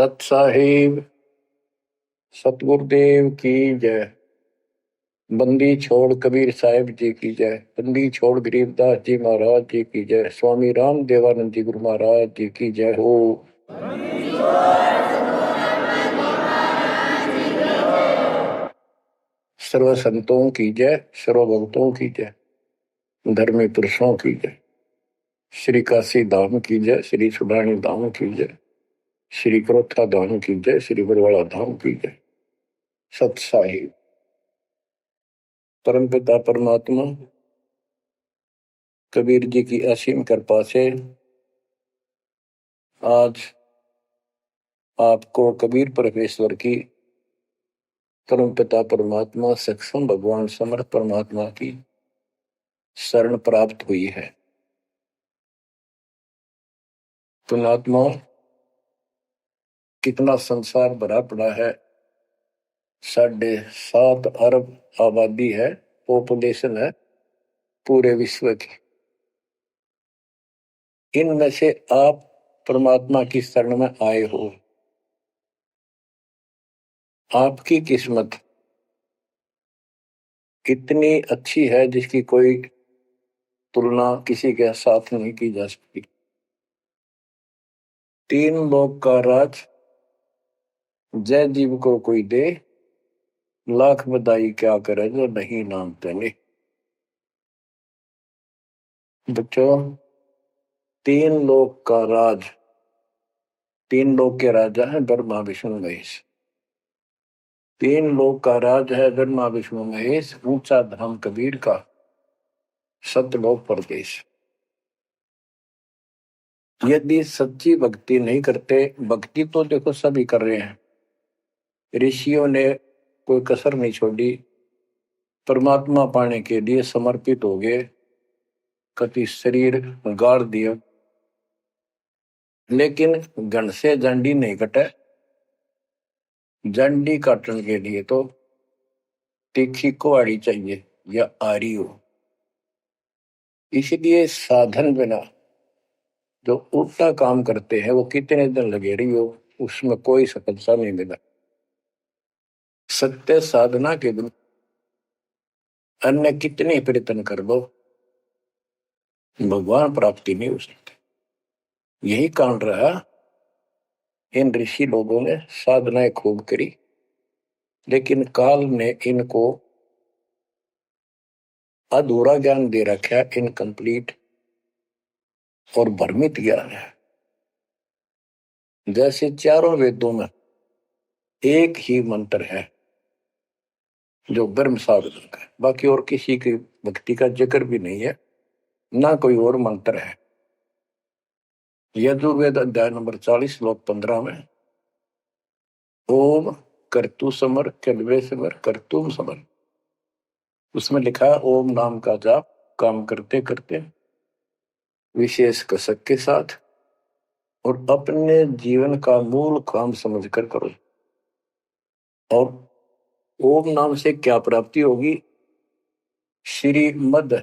सत साहिब सतगुरुदेव की जय। बंदी छोड़ कबीर साहिब जी की जय। बंदी छोड़ गरीबदास जी महाराज जी की जय। स्वामी राम देवानंद जी गुरु महाराज जी की जय हो। सर्व संतों की जय, सर्व भक्तों की जय, धर्मी पुरुषों की जय। श्री काशी धाम की जय, श्री सुडानी धाम की जय, श्री क्रोथा धाम की जय, श्री बरवाड़ा धाम की जय। सत साहिब परम पिता परमात्मा कबीर जी की असीम कृपा से आज आपको कबीर परमेश्वर की परम पिता परमात्मा सक्षम भगवान समर्थ परमात्मा की शरण प्राप्त हुई है। पुण्यात्मा, कितना संसार भरा पड़ा है। 7.5 अरब आबादी है, पॉपुलेशन है पूरे विश्व की। इनमें से आप परमात्मा की शरण में आए हो। आपकी किस्मत इतनी अच्छी है जिसकी कोई तुलना किसी के साथ नहीं की जा सकती। 3 लोक का राज जय जीव को कोई दे, लाख बधाई क्या करे जो नहीं नाम तेने। बच्चों, 3 लोक का राज, 3 लोक के राजा है ब्रह्मा विष्णु महेश। 3 लोक का राज है ब्रह्मा विष्णु महेश। ऊंचा धाम कबीर का, सतलोक परदेश। यदि सच्ची भक्ति नहीं करते, भक्ति तो देखो सभी कर रहे हैं, ऋषियों ने कोई कसर नहीं छोड़ी, परमात्मा पाने के लिए समर्पित हो गए, कति शरीर गाड़ दिया, लेकिन घन से जंडी नहीं कटे। जंडी काटने के लिए तो तीखी कुहाड़ी चाहिए या आरी हो। इसलिए साधन बिना जो उल्टा काम करते हैं वो कितने दिन लगे रही हो, उसमें कोई सफलता नहीं मिला। सत्य साधना के दिन अन्य कितने प्रयत्न कर लो, भगवान प्राप्ति नहीं हो सकती। यही कारण रहा, इन ऋषि लोगों ने साधनाएं खूब करी, लेकिन काल ने इनको अधूरा ज्ञान दे रखा है, इनकम्प्लीट और भ्रमित ज्ञान है। जैसे चारों वेदों में एक ही मंत्र है जो ब्रह्म साधन का है, बाकी और किसी की भक्ति का जिक्र भी नहीं है, ना कोई और मंत्र है। यजुर्वेद अध्याय नंबर 40 श्लोक 15 में ओम कर्तु समर कल्वे समर कर्तुम समर, उसमें लिखा है ओम नाम का जाप काम करते करते विशेष कसक के साथ और अपने जीवन का मूल काम समझकर करो। और ओम नाम से क्या प्राप्ति होगी? श्रीमद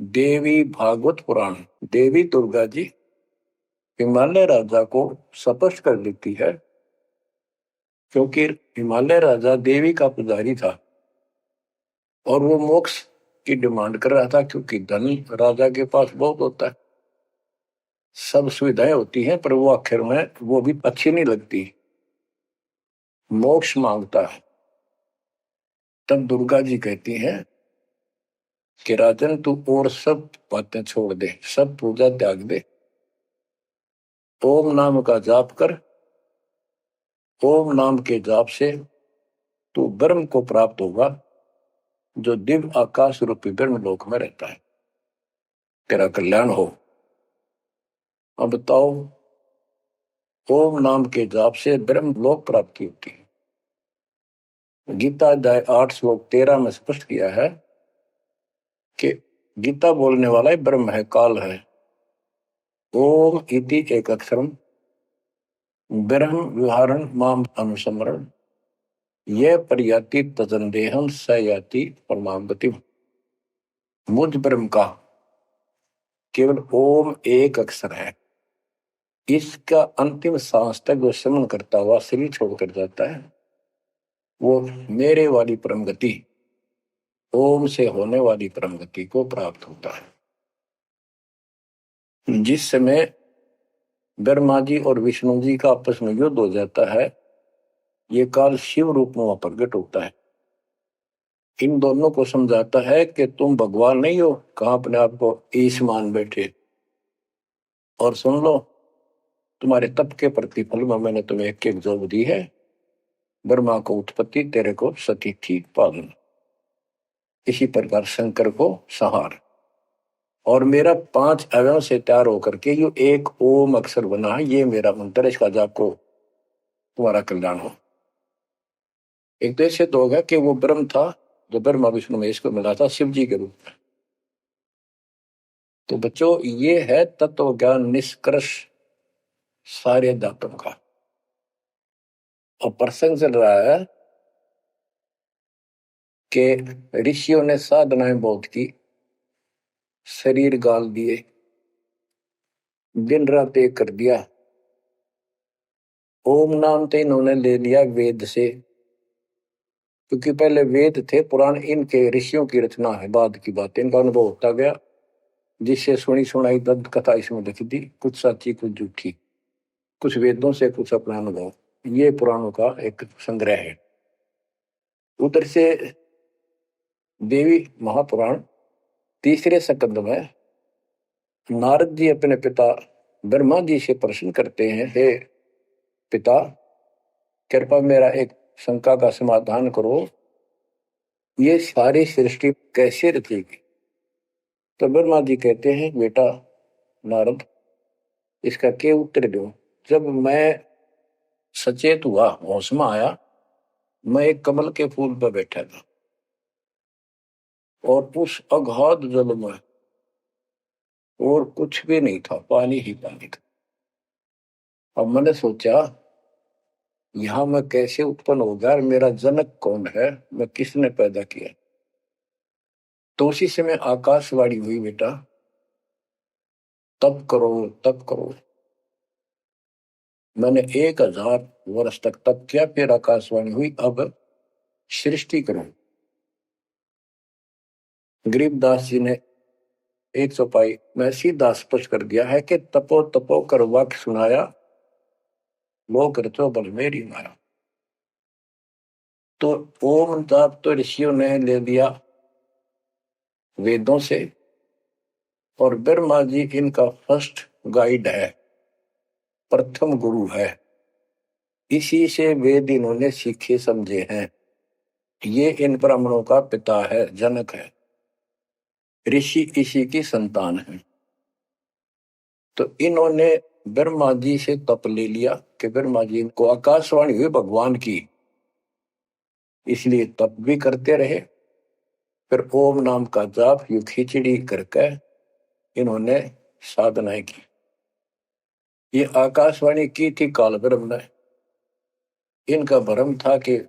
देवी भागवत पुराण, देवी दुर्गा जी हिमालय राजा को स्पष्ट कर देती है, क्योंकि हिमालय राजा देवी का पुजारी था और वो मोक्ष की डिमांड कर रहा था, क्योंकि धन राजा के पास बहुत होता है, सब सुविधाएं होती हैं, पर वो आखिर में वो भी अच्छी नहीं लगती, मोक्ष मांगता है। तब दुर्गा जी कहती हैं कि राजन तू और सब बातें छोड़ दे, सब पूजा त्याग दे, ओम नाम का जाप कर। ओम नाम के जाप से तू ब्रह्म को प्राप्त होगा, जो दिव्य आकाश रूपी ब्रह्म लोक में रहता है, तेरा कल्याण हो। अब बताओ, ओम नाम के जाप से ब्रह्म लोक प्राप्ति होती है। गीता अध्याय 8 श्लोक 13 में स्पष्ट किया है कि गीता बोलने वाला ही ब्रह्म है, काल है। ओम इति एक अक्षरम ब्रह्म विहारण माम अनुसमरण ये पर्याति तजंदेहम स याति परमागति। मुझ ब्रह्म का केवल ओम एक अक्षर है, इसका अंतिम सांस तक जो श्रवण करता हुआ शरीर छोड़कर जाता है, वो मेरे वाली परम गति, ओम से होने वाली परम गति को प्राप्त होता है। जिस समय ब्रह्मा जी और विष्णु जी का आपस में युद्ध हो जाता है, ये काल शिव रूप में वहां प्रकट होता है। इन दोनों को समझाता है कि तुम भगवान नहीं हो, कहां अपने आप को ईश मान बैठे, और सुन लो, तुम्हारे तप के प्रतिफल में मैंने तुम्हें एक एक जोग दी है। ब्रह्मा को उत्पत्ति, तेरे को सती थी पालन। इसी प्रकार शंकर को संहार, और मेरा 5 अवयव से तैयार होकर के ये एक ओम अक्षर बना है। ये मेरा मंत्र, इसका जाप को तुम्हारा कल्याण हो। एक तो ऐसे तो होगा कि वो ब्रह्म था जो ब्रह्मा विष्णु महेश को मिला था शिव जी के रूप में। तो बच्चों, ये है तत्व ज्ञान निष्कर्ष सारे दातों का। और प्रसंग चल रहा है कि ऋषियों ने साधनाएं बहुत की, शरीर गाल दिए, दिन रात एक कर दिया। ओम नाम तो इन्होंने ले लिया वेद से, क्योंकि पहले वेद थे पुराण, इनके ऋषियों की रचना है, बाद की बात, इनका अनुभव होता गया, जिससे सुनी सुनाई दंत कथा इसमें लिख दी, कुछ सच्ची कुछ झूठी, कुछ वेदों से कुछ अपना अनुभव। ये पुराणों का एक संग्रह है। उधर से देवी महापुराण तीसरे स्कंद में नारद जी अपने पिता ब्रह्मा जी से प्रश्न करते हैं, हे पिता, कृपा मेरा एक शंका का समाधान करो, ये सारी सृष्टि कैसे रचेगी। तो ब्रह्मा जी कहते हैं, बेटा नारद, इसका क्या उत्तर दो। जब मैं सचेत हुआ, होश में आया, मैं एक कमल के फूल पर बैठा था, और उस अगाध जल में और कुछ भी नहीं था, पानी ही पानी था। अब मैंने सोचा, यहां मैं कैसे उत्पन्न हो गया, मेरा जनक कौन है, मैं किसने पैदा किया। तो उसी समय आकाशवाणी हुई, बेटा तप करो तप करो। मैंने 1000 वर्ष तक तप किया, फिर आकाशवाणी हुई, अब सृष्टि करो। गरीबदास जी ने 100 पाई में सीधा स्पष्ट कर दिया है कि तपो तपो कर वाक्य सुनाया, लोक रचो बल मेरी माया। तो ओम जाप तो ऋषियों ने ले लिया वेदों से, और ब्रह्मा जी इनका फर्स्ट गाइड है, प्रथम गुरु है। इसी से वेद इन्होंने सीखे समझे हैं। ये इन ब्राह्मणों का पिता है, जनक है, ऋषि इसी की संतान है। तो इन्होंने ब्रह्मा जी से तप ले लिया कि ब्रह्मा जी को आकाशवाणी हुई भगवान की, इसलिए तप भी करते रहे। फिर ओम नाम का जाप यू खिचड़ी करके इन्होंने साधनाएं की। ये आकाशवाणी की थी काल ब्रह्म ने। इनका भ्रम था कि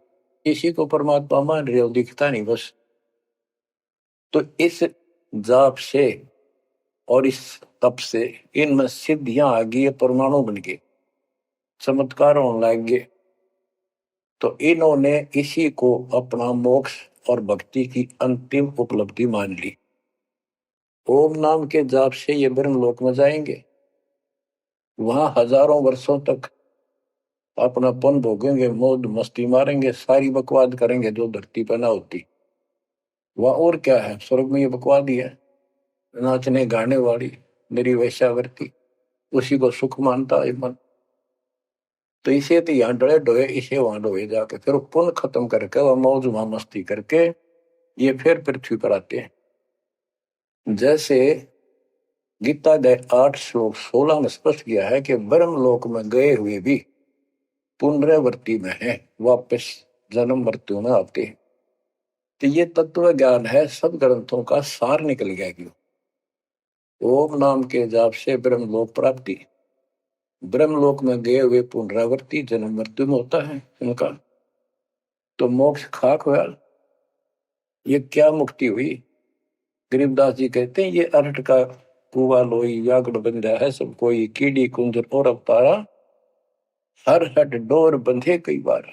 इसी को परमात्मा मान रहे हो, दिखता नहीं बस। तो इस जाप से और इस तप से इनमें सिद्धियां आ गई, परमाणु बन गए, चमत्कार होने लग गए। तो इन्होंने इसी को अपना मोक्ष और भक्ति की अंतिम उपलब्धि मान ली। ओम नाम के जाप से ये ब्रह्मलोक में जाएंगे, वहां हजारों वर्षों तक अपना पन भोगेंगे, मौज मस्ती मारेंगे, सारी बकवाद करेंगे जो धरती पर ना होती। वह और क्या है, स्वर्ग में ये बकवाद ही है, नाचने गाने वाली मेरी वैश्यावृत्ति, उसी को सुख मानता है मन। तो इसे तो यहाँ डरे डोए, इसे वहां डोए जाके, फिर पुण्य खत्म करके वह मौज वहां मस्ती करके ये फिर पृथ्वी पर आते हैं। जैसे गीता 8 श्लोक 16 में स्पष्ट किया है कि ब्रह्मलोक में गए हुए भी पुनरावृत्ति में है, वापस जन्म मृत्यु में आते हैं। तो ये तत्व ज्ञान है, सब ग्रंथों का सार निकल गया। क्यों? ओम नाम के जाप से ब्रह्मलोक प्राप्ति, ब्रह्मलोक में गए हुए पुनरावृत्ति जन्म मृत्यु में होता है उनका। तो मोक्ष खाक हुआ, ये क्या मुक्ति हुई। गरीबदास जी कहते हैं, ये अरहट का कुआ लोई यागड़ बंधा है सब कोई, कीड़ी कुंजर और अवतारा, हर हट डोर बंधे कई बार।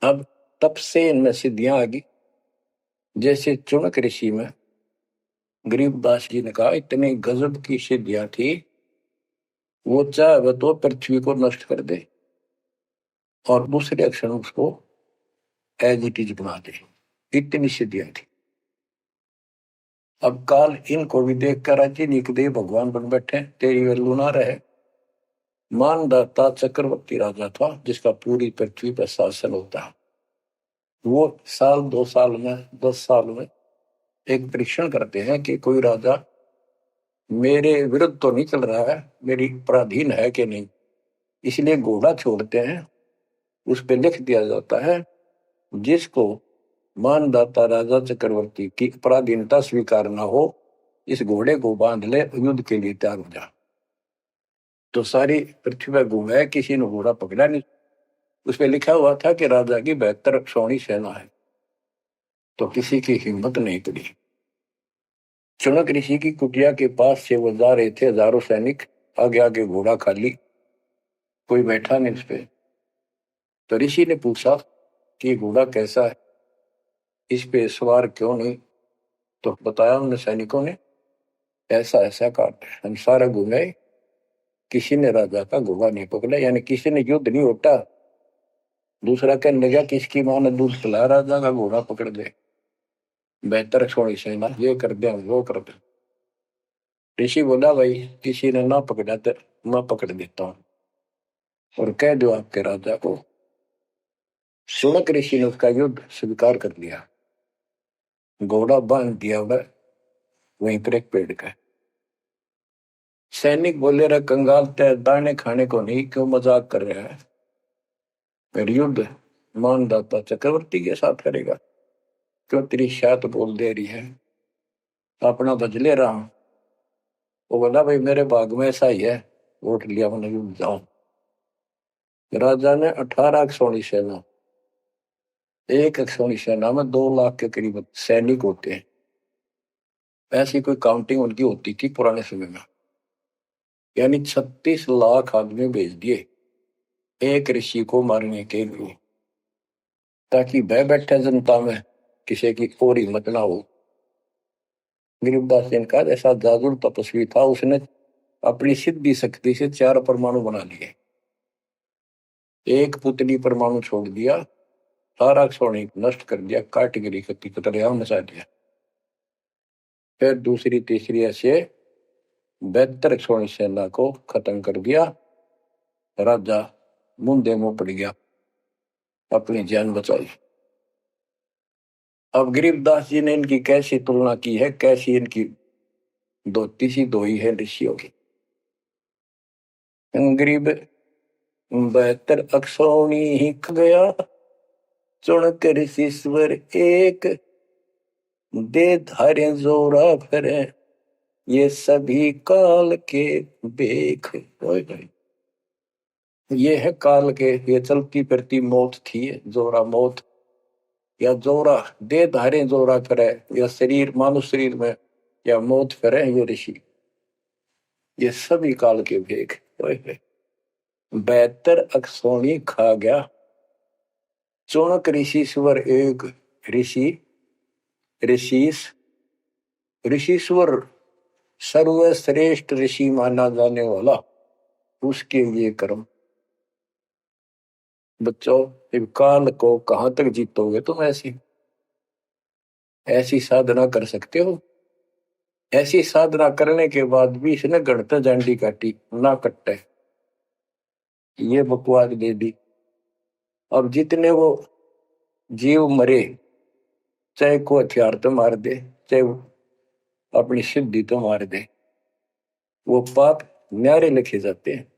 अब तब से इनमें सिद्धियां आ गई। जैसे चुनक ऋषि में गरीबदास जी ने कहा इतनी गजब की सिद्धियां थी, वो चाहे तो पृथ्वी को नष्ट कर दे और दूसरे अक्षर उसको एज इट इज बना दे, इतनी सिद्धियां थी। अब काल इनको भी देख कर राजी निकदे भगवान बन बैठे, तेरी वैल्यू ना रहे। मानदाता चक्रवर्ती राजा था जिसका पूरी पृथ्वी पर शासन होता है। वो साल 2 साल में 10 साल में एक परीक्षण करते हैं कि कोई राजा मेरे विरुद्ध तो नहीं चल रहा है, मेरी पराधीन है कि नहीं। इसलिए घोड़ा छोड़ते हैं, उस पर लिख दिया जाता है जिसको मानदाता राजा चक्रवर्ती की पराधीनता स्वीकार न हो, इस घोड़े को बांध ले, युद्ध के लिए तैयार हो जा। तो सारी पृथ्वी पर घूमे, किसी ने घोड़ा पकड़ा नहीं। उस पर लिखा हुआ था कि राजा की 72 सौणी सेना है, तो किसी की हिम्मत नहीं पड़ी। चुनक ऋषि की कुटिया के पास से वो जा रहे थे, हजारों सैनिक, आगे आगे घोड़ा खाली, कोई बैठा नहीं उस पे। तो ऋषि ने पूछा कि घोड़ा कैसा है, इस पे सवार क्यों नहीं। तो बताया उन सैनिकों ने, ऐसा ऐसा काट हम सारा घूमे, किसी ने राजा का घोड़ा नहीं पकड़ा, यानी किसी ने युद्ध नहीं उठा। दूसरा कहने लगा किसकी मां ने दूध पिलाया, राजा का घोड़ा पकड़ दे, बेहतर छोड़ी सेना, ये कर दे वो कर दे। ऋषि बोला भाई किसी ने ना पकड़ा तो मैं पकड़ देता हूं और कह दो आपके राजा को। सुनक ऋषि ने उसका युद्ध स्वीकार कर लिया, घोड़ा बांध दिया वहीं पर एक पेड़ का। सैनिक बोले रहा कंगाल तय दाने खाने को नहीं, क्यों मजाक कर रहा है, फिर युद्ध मानदाता चक्रवर्ती के साथ करेगा, क्यों तेरी शायद बोल दे रही है, अपना बदले रहा हूं। वो बोला भाई मेरे भाग में ऐसा ही है, वोट लिया मैंने युद्ध जाऊं। राजा ने 18 सोनी सेना, एक सोनी सेना में 2 लाख के करीब सैनिक होते हैं। ऐसी कोई काउंटिंग उनकी होती थी पुराने समय में, यानी 36 लाख आदमी भेज दिए एक ऋषि को मारने के लिए, ताकि बह बैठे जनता में किसी की और हिम्मत ना हो। गरीबदास जी का ऐसा जादू तपस्वी था, उसने अपनी सिद्धि शक्ति से 4 परमाणु बना लिए, एक पुतली परमाणु छोड़ दिया, सारा सोने नष्ट कर दिया, काट गिरी कति कतरिया मचा दिया। फिर दूसरी तीसरी ऐसे 72 सोनी सेना को खत्म कर दिया। राजा मुंदे मुंह पड़ गया, अपनी जान बचाई। अब गरीबदास जी ने इनकी कैसी तुलना की है, कैसी इनकी धोती सी धोई है ऋषियों की। गरीब 72 अक्षौणी ही ख गया, चुनक ऋषिश्वर एक, दे धारे जोरा फिरे, ये सभी काल के बेख। ये है काल के, ये चलती फिरती मौत थी, जोरा मौत, या जोरा दे धारे जोरा फिरे, या शरीर मानुष शरीर में या मौत फिरे, ये ऋषि, ये सभी काल के भेख। 72 अक्षौणी खा गया, चुनक ऋषिश्वर एक, ऋषि ऋषिस ऋषिश्वर सर्वश्रेष्ठ ऋषि माना जाने वाला, उसके लिए कर्म। बच्चों काल को कहां तक जीतोगे तुम, ऐसी ऐसी साधना कर सकते हो। ऐसी साधना करने के बाद भी इसने गणता जांडी काटी ना कट्टे, ये बकवास दे दी। अब जितने वो जीव मरे, चाहे को हथियार तो मार दे, चाहे अपनी सिद्धि तो मार दे, वो पाप न्यारे लिखे जाते हैं।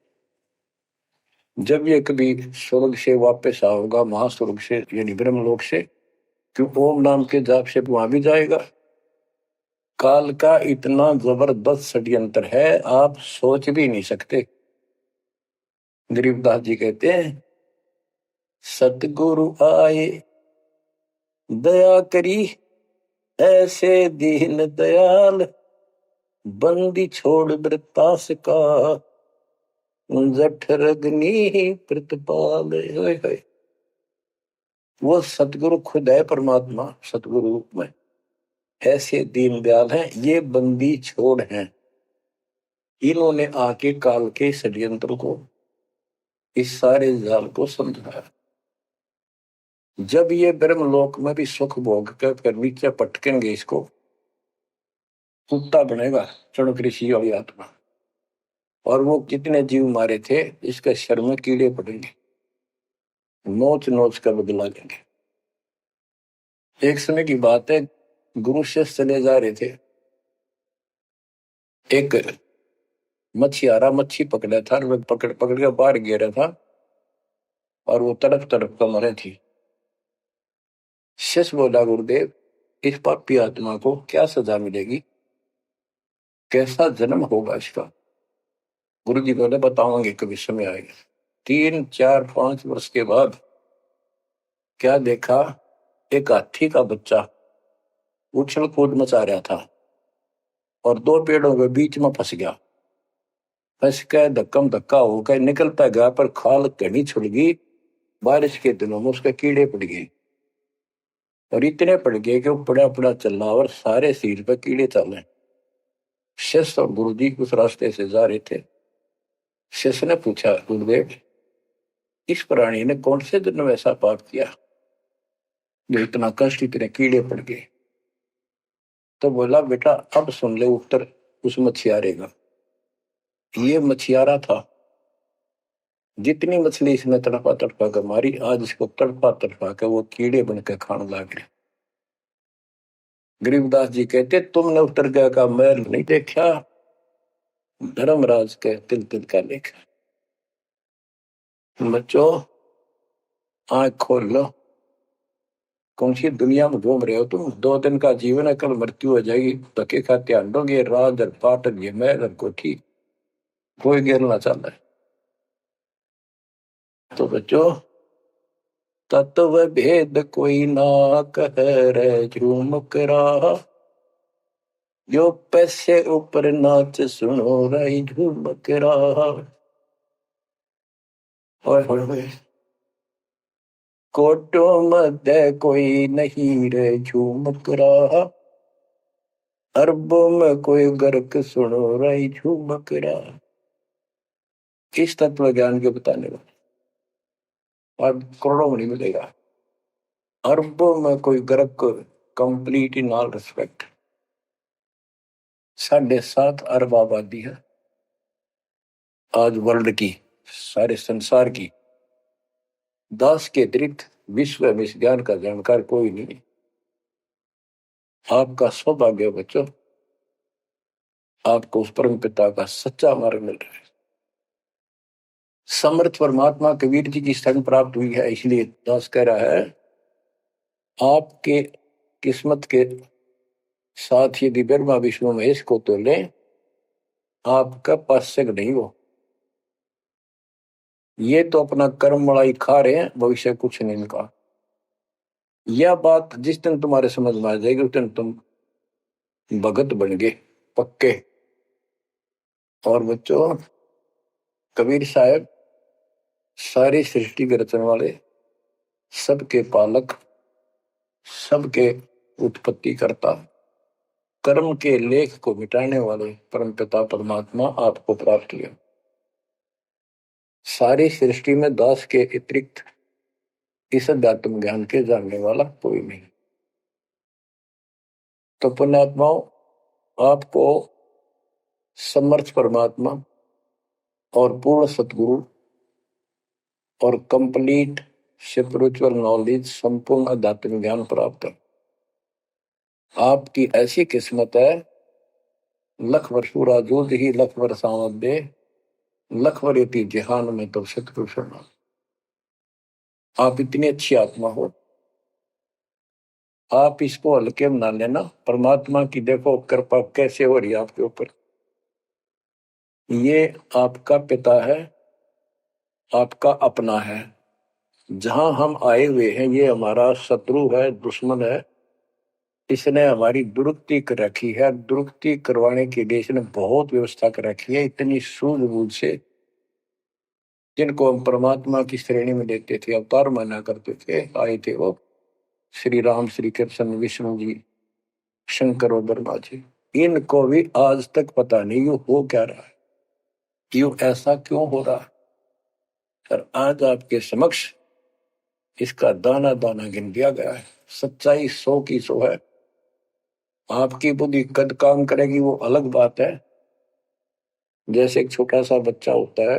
जब ये कभी स्वर्ग से वापस आओगा, महास्वर्ग से यानी ब्रह्मलोक से, क्यों ओम नाम के जाप से वहां भी जाएगा। काल का इतना जबरदस्त षड्यंत्र है, आप सोच भी नहीं सकते। गरीबदास जी कहते हैं सतगुरु आए दया करी, ऐसे दीन दयाल, बंदी छोड़ वृत्तास का, जठर अग्नि प्रतिपाल। वो सतगुरु खुद है, परमात्मा सतगुरु रूप में ऐसे दीनदयाल हैं। ये बंदी छोड़ हैं, इन्होंने आके काल के षड्यंत्र को, इस सारे जाल को समझाया। जब ये ब्रह्मलोक में भी सुख भोग कर नीचे पटकेंगे, इसको कुत्ता बनेगा चणक ऋषि वाली आत्मा, और वो कितने जीव मारे थे इसके शर में कीड़े पड़ेंगे, नोच नोच कर बदला लेंगे। एक समय की बात है, गुरु शिष्य चले जा रहे थे, एक मछियारा मच्छी पकड़ा था, पकड़ पकड़ के बाहर गिरा था और वो तड़प तड़प कर मरे थी। शिष्य बोला, गुरुदेव इस पापी आत्मा को क्या सजा मिलेगी, कैसा जन्म होगा इसका? गुरु जी बोले, बताओगे कभी समय आएगा। 3, 4, 5 वर्ष के बाद क्या देखा, एक हाथी का बच्चा उछल कूद मचा रहा था और 2 पेड़ों के बीच में फंस गया। फंस के धक्कम धक्का होकर निकलता गया, पर खाल घनी छुड़ गई। बारिश के दिनों में उसके कीड़े पड़ गए, और इतने पड़ गए कि वो पड़ा पड़ा चल रहा और सारे शरीर पर कीड़े चले। शिष्य और गुरु जी उस रास्ते से जा रहे थे। शिष्य ने पूछा, गुरुदेव इस प्राणी ने कौन से दिन में ऐसा पाप किया जो इतना कष्ट, इतने कीड़े पड़ गए? तो बोला, बेटा अब सुन ले उत्तर उस मछियारे का। ये मछियारा था, जितनी मछली इसने तड़पा तड़पा कर मारी, आज इसको तड़पा तड़पा कर वो कीड़े बनकर खाने लग गए। गरीबदास जी कहते, तुमने उत्तर का मैल नहीं देखा, धर्मराज के तिल तिल का लेखा। बच्चों आंख खोल लो, कौन सी दुनिया में घूम रहे हो तुम? 2 दिन का जीवन है, कल मृत्यु हो जाएगी। धक्के खाते आंडोगे, राज और पाटन ये महल और कोठी, कोई गिरना चाहता है। तो बच्चों तत्व भेद कोई ना कह रे झूम करा, जो पैसे ऊपर नाच सुनो रही झूम करा। कोटों मध्य कोई नहीं रे झूम करा, अरबों में कोई गर्क सुनो रही झूम करा। इस तत्व ज्ञान के बताने वाले और करोड़ों में नहीं मिलेगा, अरबों में कोई गर्क, कंप्लीट इन ऑल रिस्पेक्ट। 7.5 अरब आबादी है आज वर्ल्ड की, सारे संसार की। 10 के अतिरिक्त विश्व में इस ज्ञान का जानकार कोई नहीं। आपका सौभाग्य हो बच्चों, आपको उस परम पिता का सच्चा मार्ग मिल रहा है। समर्थ परमात्मा कबीर जी की शरण प्राप्त हुई है, इसलिए दास कह रहा है, आपके किस्मत के साथ यदि ब्रह्मा विष्णु महेश को तो ले, आपका पास्यक नहीं हो। ये तो अपना कर्म मलाई खा रहे हैं, भविष्य कुछ नहीं इनका। यह बात जिस दिन तुम्हारे समझ में आ जाएगी, उस दिन तुम भगत बन गए पक्के। और बच्चों कबीर साहब सारी सृष्टि के रचने वाले, सबके पालक, सबके उत्पत्ति करता, कर्म के लेख को मिटाने वाले परमपिता परमात्मा आपको प्राप्त हुए। सारी सृष्टि में दास के अतिरिक्त इस अध्यात्म ज्ञान के जानने वाला कोई नहीं। तो पुण्यात्माओं, आपको समर्थ परमात्मा और पूर्ण सतगुरु और कंप्लीट स्पिरिचुअल नॉलेज, संपूर्ण अध्यात्म ज्ञान प्राप्त है। आपकी ऐसी किस्मत है, लख वर्ष राजूद ही लख वर्ष दे, लख वर्यति जहान में तो सतपुरुष। आप इतनी अच्छी आत्मा हो, आप इसको हल्के में ना लेना। परमात्मा की देखो कृपा कैसे हो रही है आपके ऊपर। ये आपका पिता है, आपका अपना है। जहां हम आए हुए हैं ये हमारा शत्रु है, दुश्मन है, इसने हमारी दुरुक्ति कर रखी है। दुरुक्ति करवाने के लिए इसने बहुत व्यवस्था कर रखी है, इतनी सूझबूझ से। जिनको हम परमात्मा की श्रेणी में लेते थे, अवतार माना करते थे, आए थे वो श्री राम, श्री कृष्ण, विष्णु जी, शंकर और ब्रह्मा जी। इनको भी आज तक पता नहीं ये हो क्या रहा है, क्यों ऐसा क्यों हो रहा है। और आज आपके समक्ष इसका दाना दाना गिन दिया गया है। सच्चाई 100 की 100 है। आपकी बुद्धि कद काम करेगी वो अलग बात है। जैसे एक छोटा सा बच्चा होता है,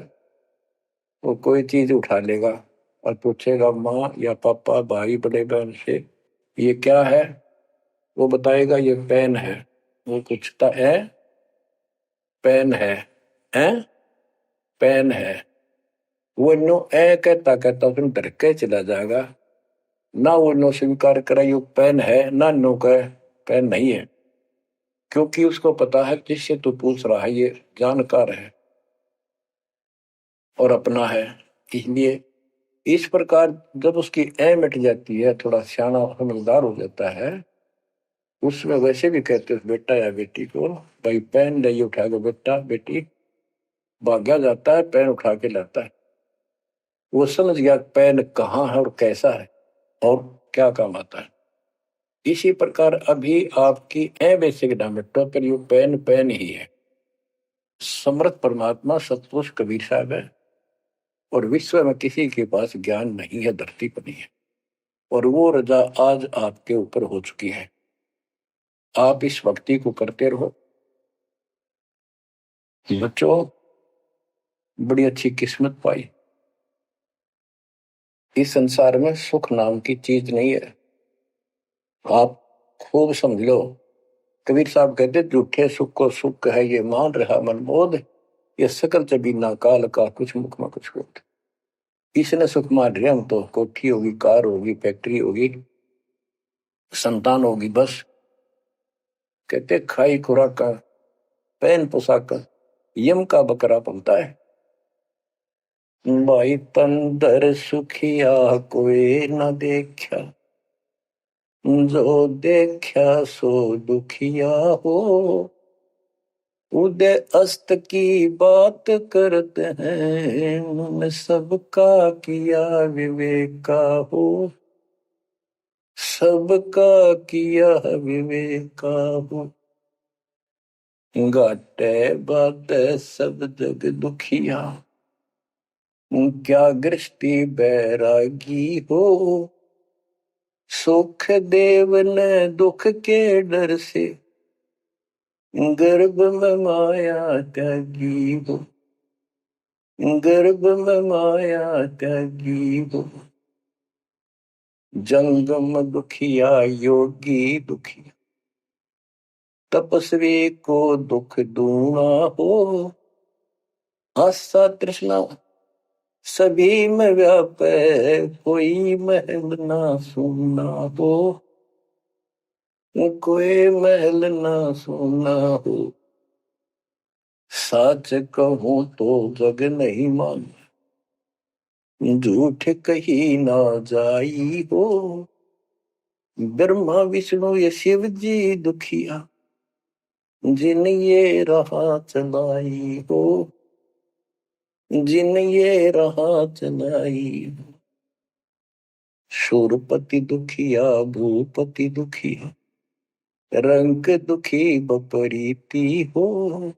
वो कोई चीज उठा लेगा और पूछेगा माँ या पापा, भाई, बड़े बहन से, ये क्या है। वो बताएगा ये पेन है। वो पूछता है पेन है पेन है। वो नो ए कहता कहता उसमें डर के चला जाएगा। ना वो नो स्वीकार करे ये पेन है, ना नो कहे पेन नहीं है, क्योंकि उसको पता है जिससे तू पूछ रहा है ये जानकार है और अपना है। इसलिए इस प्रकार जब उसकी ए मिट जाती है, थोड़ा सियाना समझदार हो जाता है, उसमें वैसे भी कहते हैं बेटा या बेटी को, भाई पेन नहीं उठा के बेटा बेटी, भाग्या जाता है पेन उठा के लाता है। वो समझ गया पेन कहाँ है और कैसा है और क्या काम आता है। इसी प्रकार अभी आपकी ए बेसिक डायमेट्रो पर यू पेन पेन ही है। समर्थ परमात्मा सतपुरुष कबीर साहब है और विश्व में किसी के पास ज्ञान नहीं है, धरती पर नहीं है। और वो रजा आज आपके ऊपर हो चुकी है। आप इस भक्ति को करते रहो। बच्चों, बड़ी अच्छी किस्मत पाई। इस संसार में सुख नाम की चीज नहीं है, आप खूब समझ लो। कबीर साहब कहते झूठे सुख को सुख है ये मान रहा मनमोद, ये सकल जबीना काल का कुछ मुख में कुछ होता। इसने सुख मान रहे हम तो, कोठी होगी, कार होगी, फैक्ट्री होगी, संतान होगी, बस। कहते खाई खुराक का, पहन पोशाक का, यम का बकरा पलता है। भाई तंदर सुखिया कोई न देखा, जो देखा सो दुखिया हो। उदय अस्त की बात करते हैं, सबका किया विवेका हो। सबका किया विवेका हो। घाटे बाटे सब जग दुखिया, क्या गृष्टि बैरागी हो। सुख देव ने दुख के डर से, गर्भ में माया त्यागी हो। गर्भ में माया त्यागी हो। जंगम दुखिया योगी दुखिया, तपस्वी को दुख दूना हो। आशा तृष्णा सभी में व्यापे, कोई महल ना सुना हो। कोई महल ना सुना हो। सच कहूं तो जग नहीं मान, झूठ कही ना जाई हो। ब्रह्मा विष्णु ये शिव जी दुखिया, जिन ये राह चलाई हो। जिन ये राह चलाई हो। शूरपति दुखिया भूपति दुखिया, रंग दुखी बपरीती हो।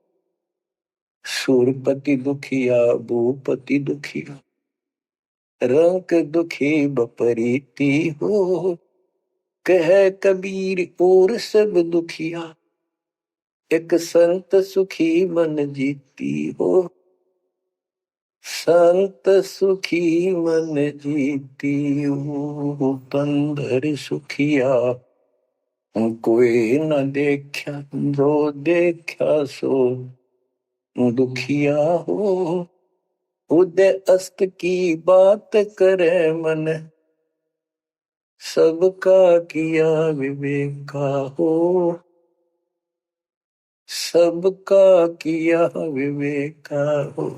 शूरपति दुखिया भूपति दुखिया, रंग दुखी बपरीती हो। कह कबीर और सब दुखिया, एक संत सुखी मन जीती हो। संत सुखी मन जीती हो। तंदर सुखिया कोई न देखा, जो देखा सो दुखिया हो। उदय अस्त की बात करे मन, सबका किया विवेका हो। सबका किया विवेका हो।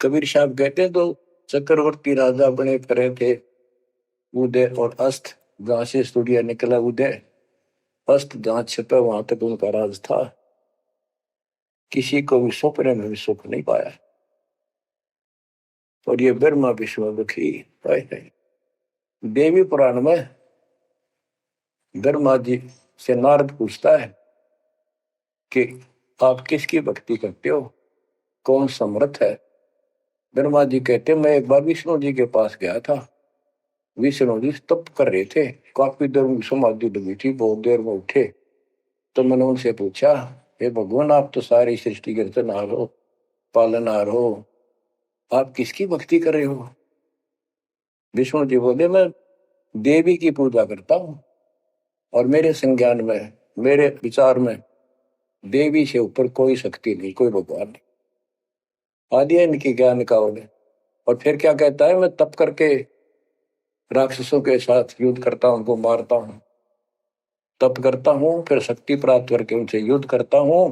कबीर साहब कहते तो चक्रवर्ती राजा बने फिरे थे, उदय और अस्त जहां से सूर्य निकला उदय अस्त जहां छिपे वहां तक उनका राज था। किसी को भी सपने में भी सुख नहीं पाया। और ये ब्रह्मा विष्णु दुखी है। देवी पुराण में ब्रह्मा जी से नारद पूछता है कि आप किसकी भक्ति करते हो, कौन समर्थ है। ब्रह्मा जी कहते मैं एक बार विष्णु जी के पास गया था। विष्णु जी तप कर रहे थे, काफी देर में समाधि लगी थी, बहुत देर में उठे। तो मैंने उनसे पूछा, हे भगवान आप तो सारी सृष्टि के रचनहार हो, पालनहार हो, आप किसकी भक्ति कर रहे हो। विष्णु जी बोले मैं देवी की पूजा करता हूं और मेरे संज्ञान में, मेरे विचार में देवी से ऊपर कोई शक्ति नहीं, कोई भगवान नहीं। आदि है इनकी ज्ञान का उन्हें। और फिर क्या कहता है, मैं तप करके राक्षसों के साथ युद्ध करता हूं, उनको मारता हूं, तप करता हूं, फिर शक्ति प्राप्त करके उनसे युद्ध करता हूं।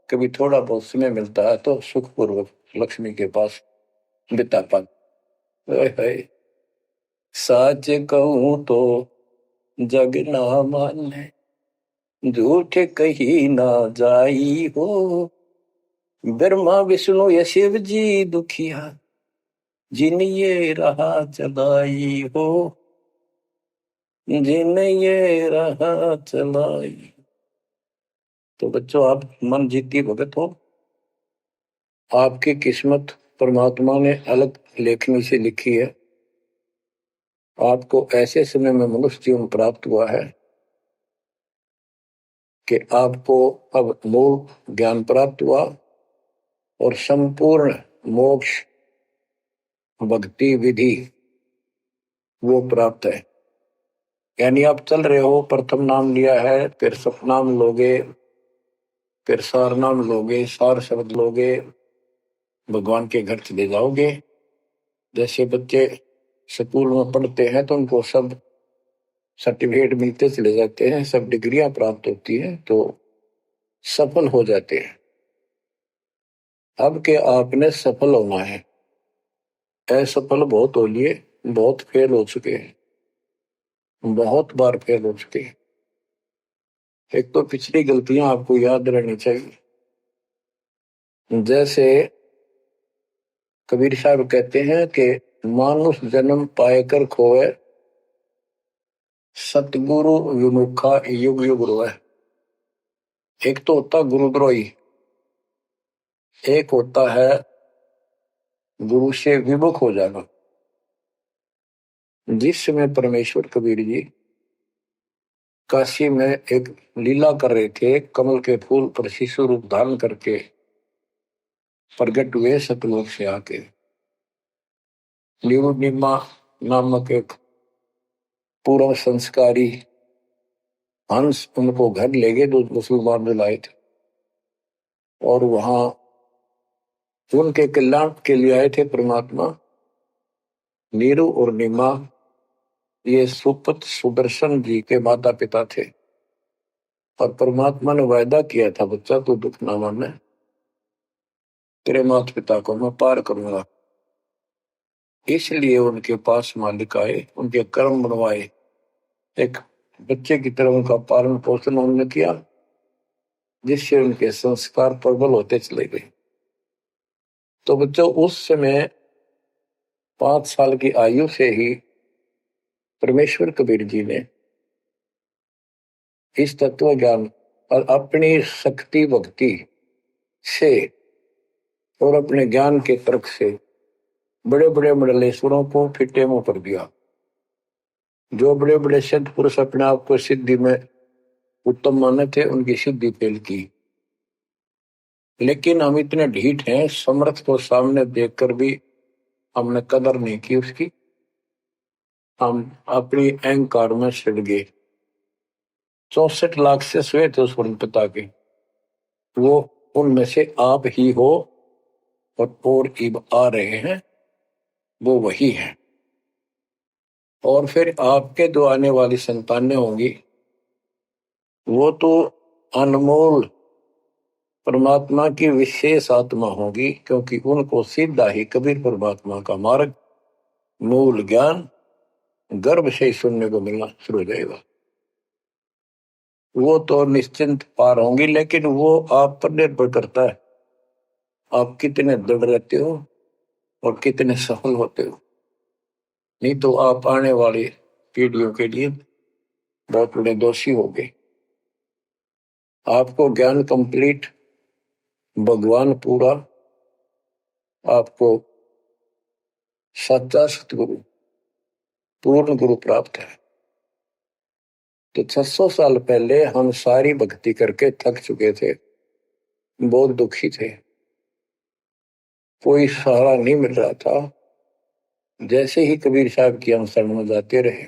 कभी थोड़ा बहुत समय मिलता है तो सुखपूर्वक लक्ष्मी के पास बिता पाता है। साच कहूं तो जग ना माने, झूठ कही ना जाई हो। ब्रह्मा विष्णु ये शिव जी दुखिया, जिन ये रहा चलाई हो, जिन ये रहा चलाई। तो बच्चों आप मन जीती भगत हो। आपकी किस्मत परमात्मा ने अलग लेखनी से लिखी है। आपको ऐसे समय में मनुष्य जीवन प्राप्त हुआ है कि आपको अब मूल ज्ञान प्राप्त हुआ और संपूर्ण मोक्ष भक्ति विधि वो प्राप्त है। यानी आप चल रहे हो, प्रथम नाम लिया है, फिर सपनाम लोगे, फिर सार नाम लोगे, सार शब्द लोगे, भगवान के घर चले जाओगे। जैसे बच्चे स्कूल में पढ़ते हैं तो उनको सब सर्टिफिकेट मिलते चले जाते हैं, सब डिग्रियां प्राप्त होती हैं तो सफल हो जाते हैं। अब के आपने सफल होना है। असफल बहुत हो लिए, बहुत फेल हो चुके हैं, बहुत बार फेल हो चुके हैं। एक तो पिछली गलतियां आपको याद रहनी चाहिए। जैसे कबीर साहब कहते हैं कि मानुष जन्म पाएकर खोए, सतगुरु विमुखा युग युग रोए। एक तो होता गुरुद्रोही, एक होता है गुरु से विमुख हो जाना। जिस समय परमेश्वर कबीर जी काशी में एक लीला कर रहे थे, कमल के फूल पर शिशु रूप धारण करके प्रगट हुए सतलोक से आके। निमा नामक एक पूर्व संस्कारी हंस उनको घर ले गए, जो मुसलमान में लाए थे, और वहां उनके कल्याण के लिए आए थे परमात्मा। नीरू और निमा ये सुपत सुदर्शन जी के माता पिता थे और परमात्मा ने वायदा किया था, बच्चा तू दुख ना माने, तेरे माता पिता को मैं पार करूंगा। इसलिए उनके पास मालिक आए, उनके कर्म बनवाए, एक बच्चे की तरह उनका पालन पोषण उन्होंने किया, जिससे उनके संस्कार प्रबल होते चले गए। तो बच्चों उस समय 5 साल की आयु से ही परमेश्वर कबीर जी ने इस तत्व ज्ञान और अपनी शक्ति भक्ति से और अपने ज्ञान के तर्क से बड़े बड़े मंडलेश्वरों को फिटे मुंह कर दिया। जो बड़े बड़े सिद्ध पुरुष अपने आप को सिद्धि में उत्तम माने थे, उनकी सिद्धि फेल की। लेकिन हम इतने ढीठ हैं, समर्थ को सामने देखकर भी हमने कदर नहीं की उसकी। हम अपनी अहंकार में सिड़ गए। 64 लाख से स्वे थे उस पिता के, वो उनमें से आप ही हो और इब आ रहे हैं, वो वही है। और फिर आपके जो आने वाली संतानें होंगी वो तो अनमोल परमात्मा की विशेष आत्मा होगी, क्योंकि उनको सीधा ही कबीर परमात्मा का मार्ग, मूल ज्ञान गर्भ से ही सुनने को मिलना शुरू हो जाएगा। वो तो निश्चिंत पार होंगी, लेकिन वो आप पर निर्भर करता है आप कितने दृढ़ रहते हो और कितने सफल होते हो। नहीं तो आप आने वाली पीढ़ियों के लिए बहुत बड़े दोषी होंगे। आपको ज्ञान कंप्लीट, भगवान पूरा, आपको सच्चा सतगुरु, पूर्ण गुरु प्राप्त है। तो 600 साल पहले हम सारी भक्ति करके थक चुके थे, बहुत दुखी थे, कोई सहारा नहीं मिल रहा था। जैसे ही कबीर साहब की हम शरण में जाते रहे,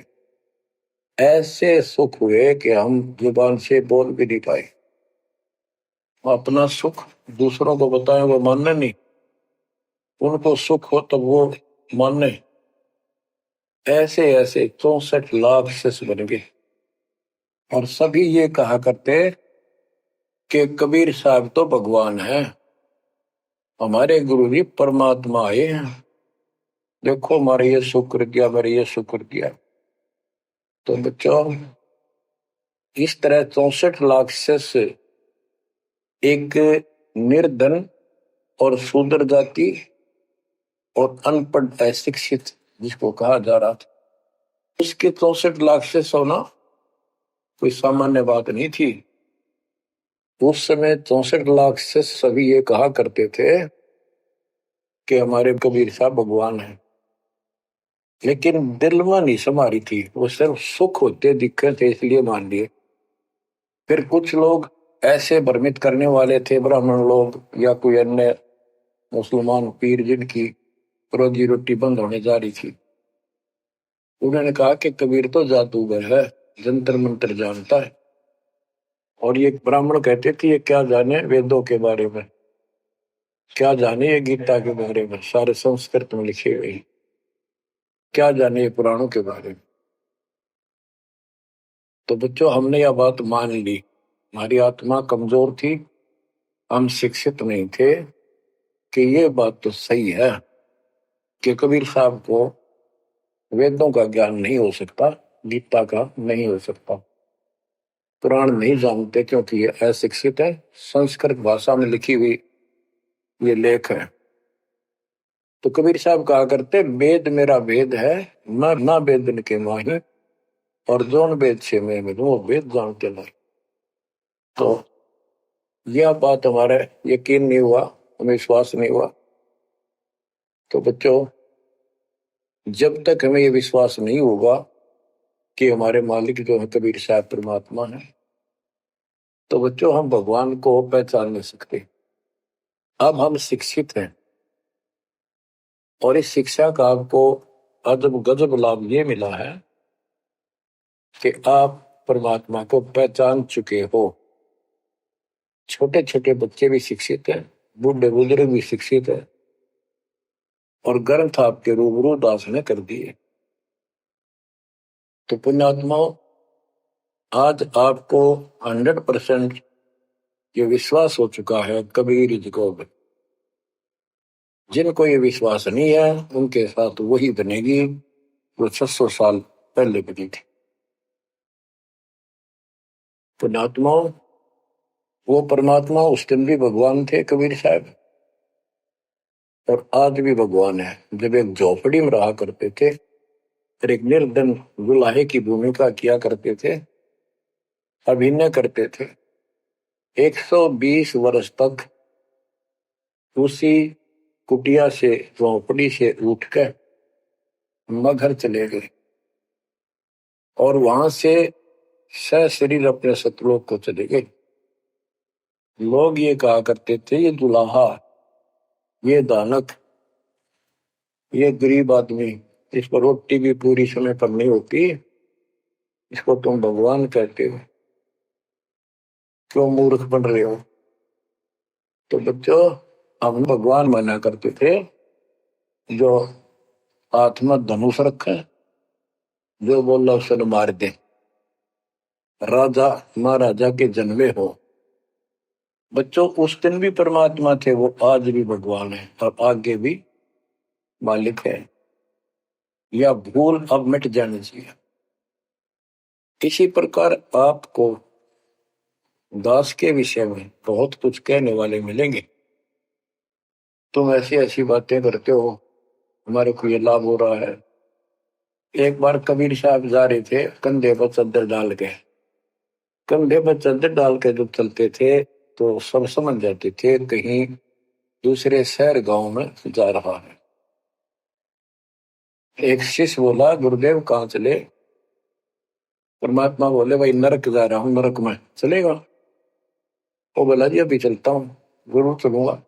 ऐसे सुख हुए कि हम जुबान से बोल भी नहीं पाए। अपना सुख दूसरों को बताएं वो मानने नहीं, उनको सुख हो तब वो मानने। ऐसे ऐसे 64 लाख शिष्य बन गए और सभी ये कहा करते कि कबीर साहब तो भगवान है, हमारे गुरु जी परमात्मा आए हैं, देखो हमारे ये शुक्र किया, हमारे ये शुक्र किया। तो बच्चों, इस तरह 64 लाख शिष्य एक निर्धन और शूद्र जाति और अनपढ़ अशिक्षित जिसको कहा जा रहा था, उसके 64 लाख शिष्य होना कोई सामान्य बात नहीं थी। उस समय 64 लाख शिष्य सभी ये कहा करते थे कि हमारे कबीर साहब भगवान हैं, लेकिन दिल में नहीं समारी थी, वो सिर्फ सुख होते दिखे थे इसलिए मान लिए। फिर कुछ लोग ऐसे भ्रमित करने वाले थे, ब्राह्मण लोग या कोई अन्य मुसलमान पीर जिनकी रोजी रोटी बंद होने जा रही थी, उन्होंने कहा कि कबीर तो जादूगर है, जंतर मंत्र जानता है। और ये ब्राह्मण कहते थे ये क्या जाने वेदों के बारे में, क्या जाने ये गीता के बारे में, सारे संस्कृत में लिखे हुए, क्या जाने ये पुराणों के बारे में। तो बच्चों, हमने यह बात मान ली, हमारी आत्मा कमजोर थी, हम शिक्षित नहीं थे कि ये बात तो सही है कि कबीर साहब को वेदों का ज्ञान नहीं हो सकता, गीता का नहीं हो सकता, पुराण नहीं जानते क्योंकि ये अशिक्षित है, संस्कृत भाषा में लिखी हुई ये लेख है। तो कबीर साहब कहा करते वेद मेरा वेद है, ना वेदन के माही, और जोन वेद से मैं मिलूं वो वेद जानते नहीं। तो यह बात हमारा यकीन नहीं हुआ, हमें विश्वास नहीं हुआ। तो बच्चों, जब तक हमें ये विश्वास नहीं होगा कि हमारे मालिक जो है कबीर साहब परमात्मा है, तो बच्चों हम भगवान को पहचान नहीं सकते। अब हम शिक्षित हैं और इस शिक्षा का आपको अजब गजब लाभ ये मिला है कि आप परमात्मा को पहचान चुके हो। छोटे छोटे बच्चे भी शिक्षित हैं, बूढ़े बुजुर्ग भी शिक्षित है, और ग्रंथ आपके रूबरू दास ने कर दिए। तो पुण्यात्माओं, आज आपको 100% ये विश्वास हो चुका है कबीर इज गॉड। जिनको ये विश्वास नहीं है उनके साथ वही बनेगी जो 600 साल पहले बनी थी। पुण्यात्माओं, वो परमात्मा उस दिन भी भगवान थे कबीर साहब, और आज भी भगवान है। जब एक झोपड़ी में रहा करते थे और एक निर्धन दुल्हे की भूमिका किया करते थे, अभिनय करते थे, 120 वर्ष तक उसी कुटिया से, झोपड़ी से उठकर मगहर चले गए और वहां से सशरीर अपने सतलोक को चले गए। लोग ये कहा करते थे ये दुल्हा, ये दानक, ये गरीब आदमी, इसको रोटी भी पूरी समय पर नहीं होती, इसको तुम भगवान कहते हो, क्यों मूर्ख बन रहे हो। तो बच्चों, हम भगवान माना करते थे जो आत्मा धनुष रखे, जो बोला उसे मार दे, राजा महाराजा के जन्मे हो। बच्चों, उस दिन भी परमात्मा थे, वो आज भी भगवान है और आगे भी मालिक है। या भूल अब मिट जानी चाहिए। इसी प्रकार आपको दास के विषय में बहुत कुछ कहने वाले मिलेंगे। तुम ऐसी ऐसी बातें करते हो, हमारे को ये लाभ हो रहा है। एक बार कबीर साहब जा रहे थे कंधे पर चादर डाल के, कंधे पर चादर डाल के जब चलते थे तो सब समझ जाते थे कहीं दूसरे शहर गांव में जा रहा है। एक शिष्य बोला, गुरुदेव कहाँ चले? परमात्मा बोले, भाई नरक जा रहा हूं, नरक में चलेगा? वो बोला, जी अभी चलता हूँ। गुरु चलूंगा।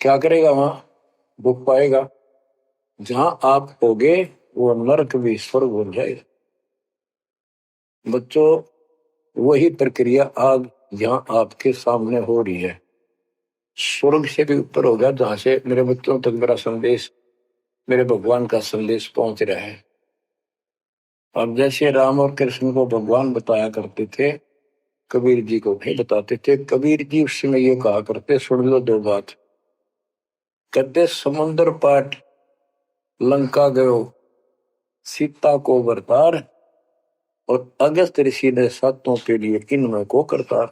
क्या करेगा वहां? भूख पाएगा। जहां आप होगे वो नरक भी स्वर्ग बन जाएगा। बच्चों, वही प्रक्रिया आज यहाँ आपके सामने हो रही है। स्वर्ग से भी ऊपर होगा, जहां से मेरे बच्चों तक मेरा संदेश, मेरे भगवान का संदेश पहुंच रहा है। अब जैसे राम और कृष्ण को भगवान बताया करते थे, कबीर जी को नहीं बताते थे। कबीर जी उस समय ये कहा करते, सुन लो दो बात। कहते, समुद्र पाट लंका गयो सीता को बरतार, और अगस्त ऋषि ने सातों के लिए इनमें को करतार।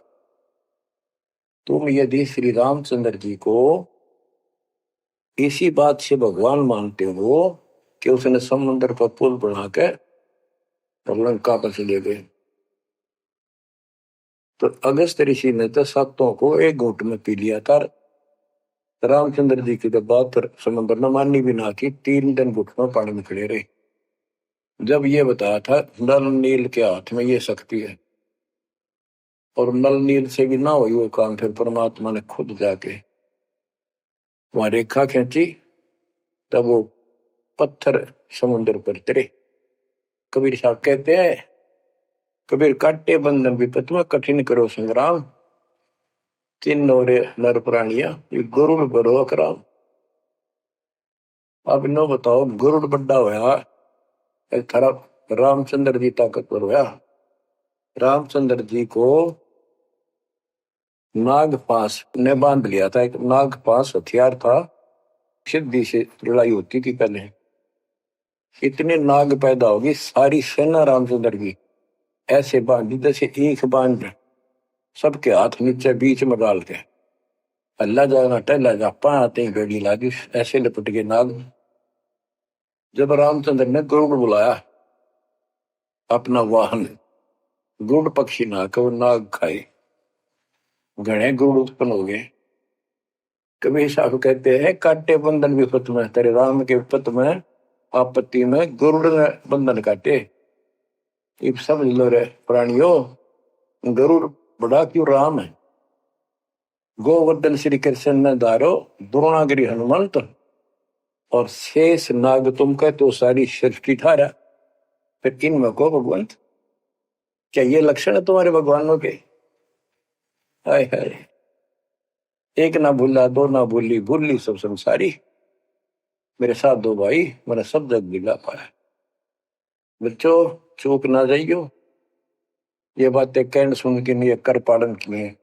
तुम यदि श्री रामचंद्र जी को इसी बात से भगवान मानते हो कि उसने समुद्र पर पुल बना के और लंका पर चले गए, तो अगस्त ऋषि ने तो सातों को एक घूंट में पी लिया था। रामचंद्र जी की तो बात समुद्र ने माननी भी ना की, 3 दिन घुट में पानी में खड़े रहे। जब ये बताया था नल नील के हाथ में ये शक्ति है, और नल नील से भी ना हुई वो काम, फिर परमात्मा ने खुद जाके वहां रेखा खींची, तब वो पत्थर समुद्र पर तरे। कबीर साहब कहते हैं, कबीर काटे बंधन विपत में कठिन करो संग्राम, तीन नौरे नर प्राणिया ये गरुड़ बरो अकराम। अब नो बताओ, गरुड़ बड्डा होया, एक तरफ रामचंद्र जी ताकतवर होया। रामचंद्र जी को नागपाश ने बांध लिया था। एक नागपाश हथियार था, सिद्धि से लड़ाई होती थी पहले। इतने नाग पैदा होगी, सारी सेना रामचंद्र की ऐसे बांधी जैसे एक बांध, सबके हाथ नीचे बीच में डाल के अल्लाह जाना टहला जा पाते गड़ी लागी, ऐसे लिपट के नाग। जब रामचंद्र ने गरुड़ बुलाया अपना वाहन, गरुड़ पक्षी ना को नाग खाए, घने गरुड़ उत्पन्न हो गए। कबीर साहब कहते हैं, काटे बंधन विपत में, तेरे राम के विपत में आपत्ति में गरुड़ ने बंधन काटे। इब समझ लो रे प्राणियों, गरुड़ बड़ा क्यों राम है। गोवर्धन श्री कृष्ण ने धारो, द्रोणागिरी हनुमंत, और शेष नाग तुम कहते तो सारी सृष्टि ठारा। फिर इनमें को भगवंत, क्या ये लक्षण है तुम्हारे भगवानों के? हाय हाय, एक ना भूला दो ना भूली, भूली सब संसारी, मेरे साथ दो भाई मैंने सब जग दिला पाया। बच्चों, चूक ना जाइयो, ये बातें कहन सुन के नहीं कर पालन किए।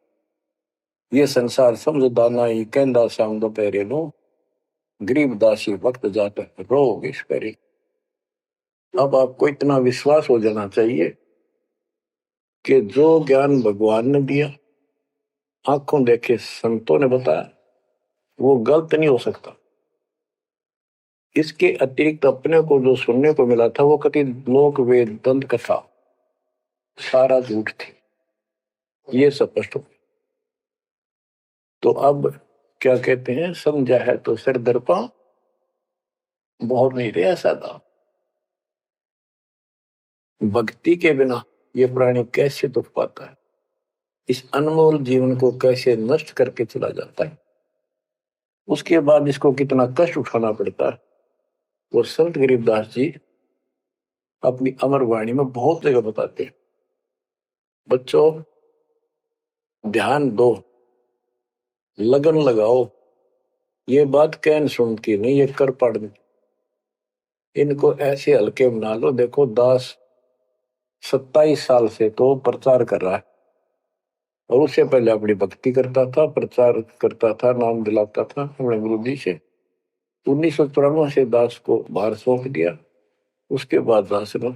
ये संसार समझदा नहीं, कहंदा शाम दोपहरे नो, गरीब दासी वक्त जाता रोग इस परे। अब आपको इतना विश्वास हो जाना चाहिए कि जो ज्ञान भगवान ने दिया, आंखों देखे संतों ने बताया, वो गलत नहीं हो सकता। इसके अतिरिक्त अपने को जो सुनने को मिला था वो कति लोक वेद दंत कथा सारा झूठ थी, ये स्पष्ट हो। तो अब क्या कहते हैं, समझा है तो सिर दर्पा, बहुत नहीं रहा सादा। भक्ति के बिना ये प्राणी कैसे दुख पाता है, इस अनमोल जीवन को कैसे नष्ट करके चला जाता है, उसके बाद इसको कितना कष्ट उठाना पड़ता है, वो संत गरीबदास जी अपनी अमर वाणी में बहुत जगह बताते हैं। बच्चों, ध्यान दो, लगन लगाओ, ये बात कहन सुन की नहीं, ये कर पढ़। इनको ऐसे हल्के बना लो। देखो, दास 27 साल से तो प्रचार कर रहा है, और उससे पहले अपनी भक्ति करता था, प्रचार करता था, नाम दिलाता था अपने गुरु जी से। 1994 से दास को भार सौंप दिया, उसके बाद दास ने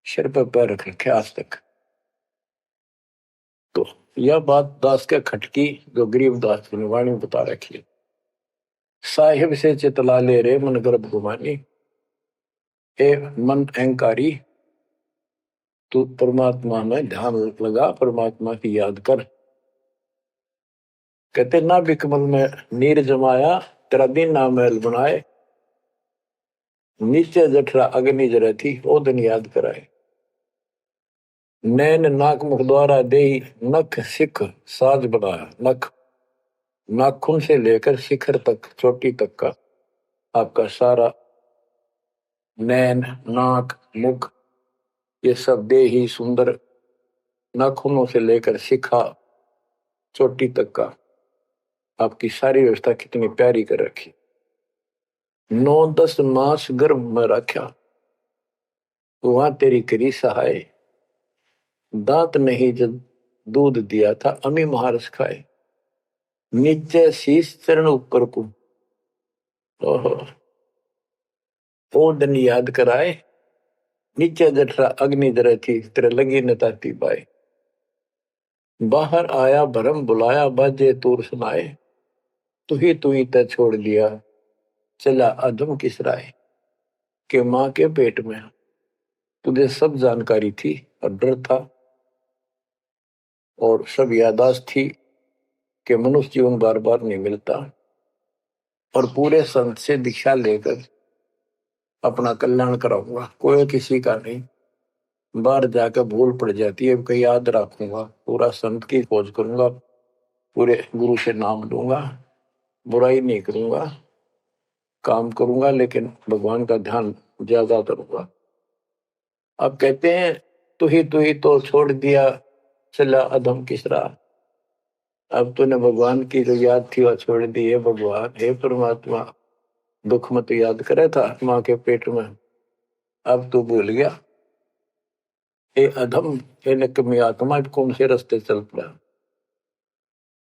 सिर पर पैर रख रखे आज तक। तो यह बात दास के खटकी जो गरीब दास की वाणी बता रखी है। साहिब से चितला ले रे मन गर्भ गुमानी, ए मन अहंकारी तू परमात्मा में ध्यान लगा, परमात्मा की याद कर। कहते ना बिकमल में नीर जमाया, तेरा दिन ना महल बनाए, नीचे जठरा अग्नि जरे थी ओ दिन याद कराए। नैन नाक मुख द्वारा दे नख सिख साज बनाया, नख नाखून से लेकर शिखर तक चोटी तक का आपका सारा नैन नाक मुख ये सब दे ही सुंदर, नाखूनों से लेकर शिखा चोटी तक का आपकी सारी व्यवस्था कितनी प्यारी कर रखी। 9-10 मास गर्भ में रखा, वहां तेरी करी सहाय, दांत नहीं जब दूध दिया था अमी महारस खाए, नीचे शीश चरण ऊपर को ओहो ओ दिन याद कराए, नीचे जठरा अग्नि जरे थी तेरे लगी न ताती बाई। बाहर आया भरम बुलाया बाजे तूर सुनाए, तू ही तय छोड़ दिया चला अधम किस राय। के माँ के पेट में तुझे सब जानकारी थी और डर था और सब यादाश्त थी कि मनुष्य जीवन बार बार नहीं मिलता, और पूरे संत से दीक्षा लेकर अपना कल्याण कराऊंगा, कोई किसी का नहीं। बाहर जाकर भूल पड़ जाती है, कहीं याद रखूंगा, पूरा संत की खोज करूंगा, पूरे गुरु से नाम लूंगा, बुराई नहीं करूंगा, काम करूंगा लेकिन भगवान का ध्यान ज्यादा करूंगा। अब कहते हैं तू ही तो छोड़ दिया चला अधम किस राह। अब तूने भगवान की जो याद थी वह छोड़ दी है। भगवान हे परमात्मा, दुख मत याद करे था माँ के पेट में, अब तू भूल गया। ए अधम हे निकम्मी आत्मा, कौन से रास्ते चल पड़ा।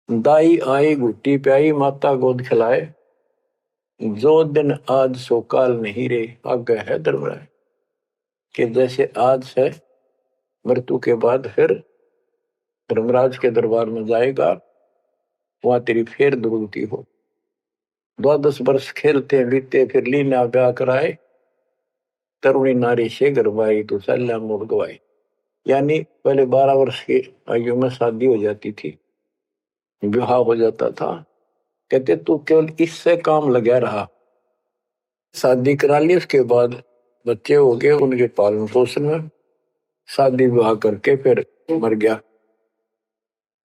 दाई आई घुट्टी प्याई माता गोद खिलाए, जो दिन आज सो काल नहीं रे आगे है दरबार। कि जैसे आज है मृत्यु के बाद फिर धर्मराज के दरबार में जाएगा, वहां तेरी फिर दुर्गति हो। 12 वर्ष खेलते बीते फिर लीना ब्याह कराए, तरुणी नारी से गरबाई तो सल्ला मोड़ गवाई। यानी पहले 12 वर्ष की आयु में शादी हो जाती थी, विवाह हो जाता था। कहते तू केवल इससे काम लगा रहा, शादी करा ली, उसके बाद बच्चे हो गए, उनके पालन पोषण में शादी विवाह करके फिर मर गया।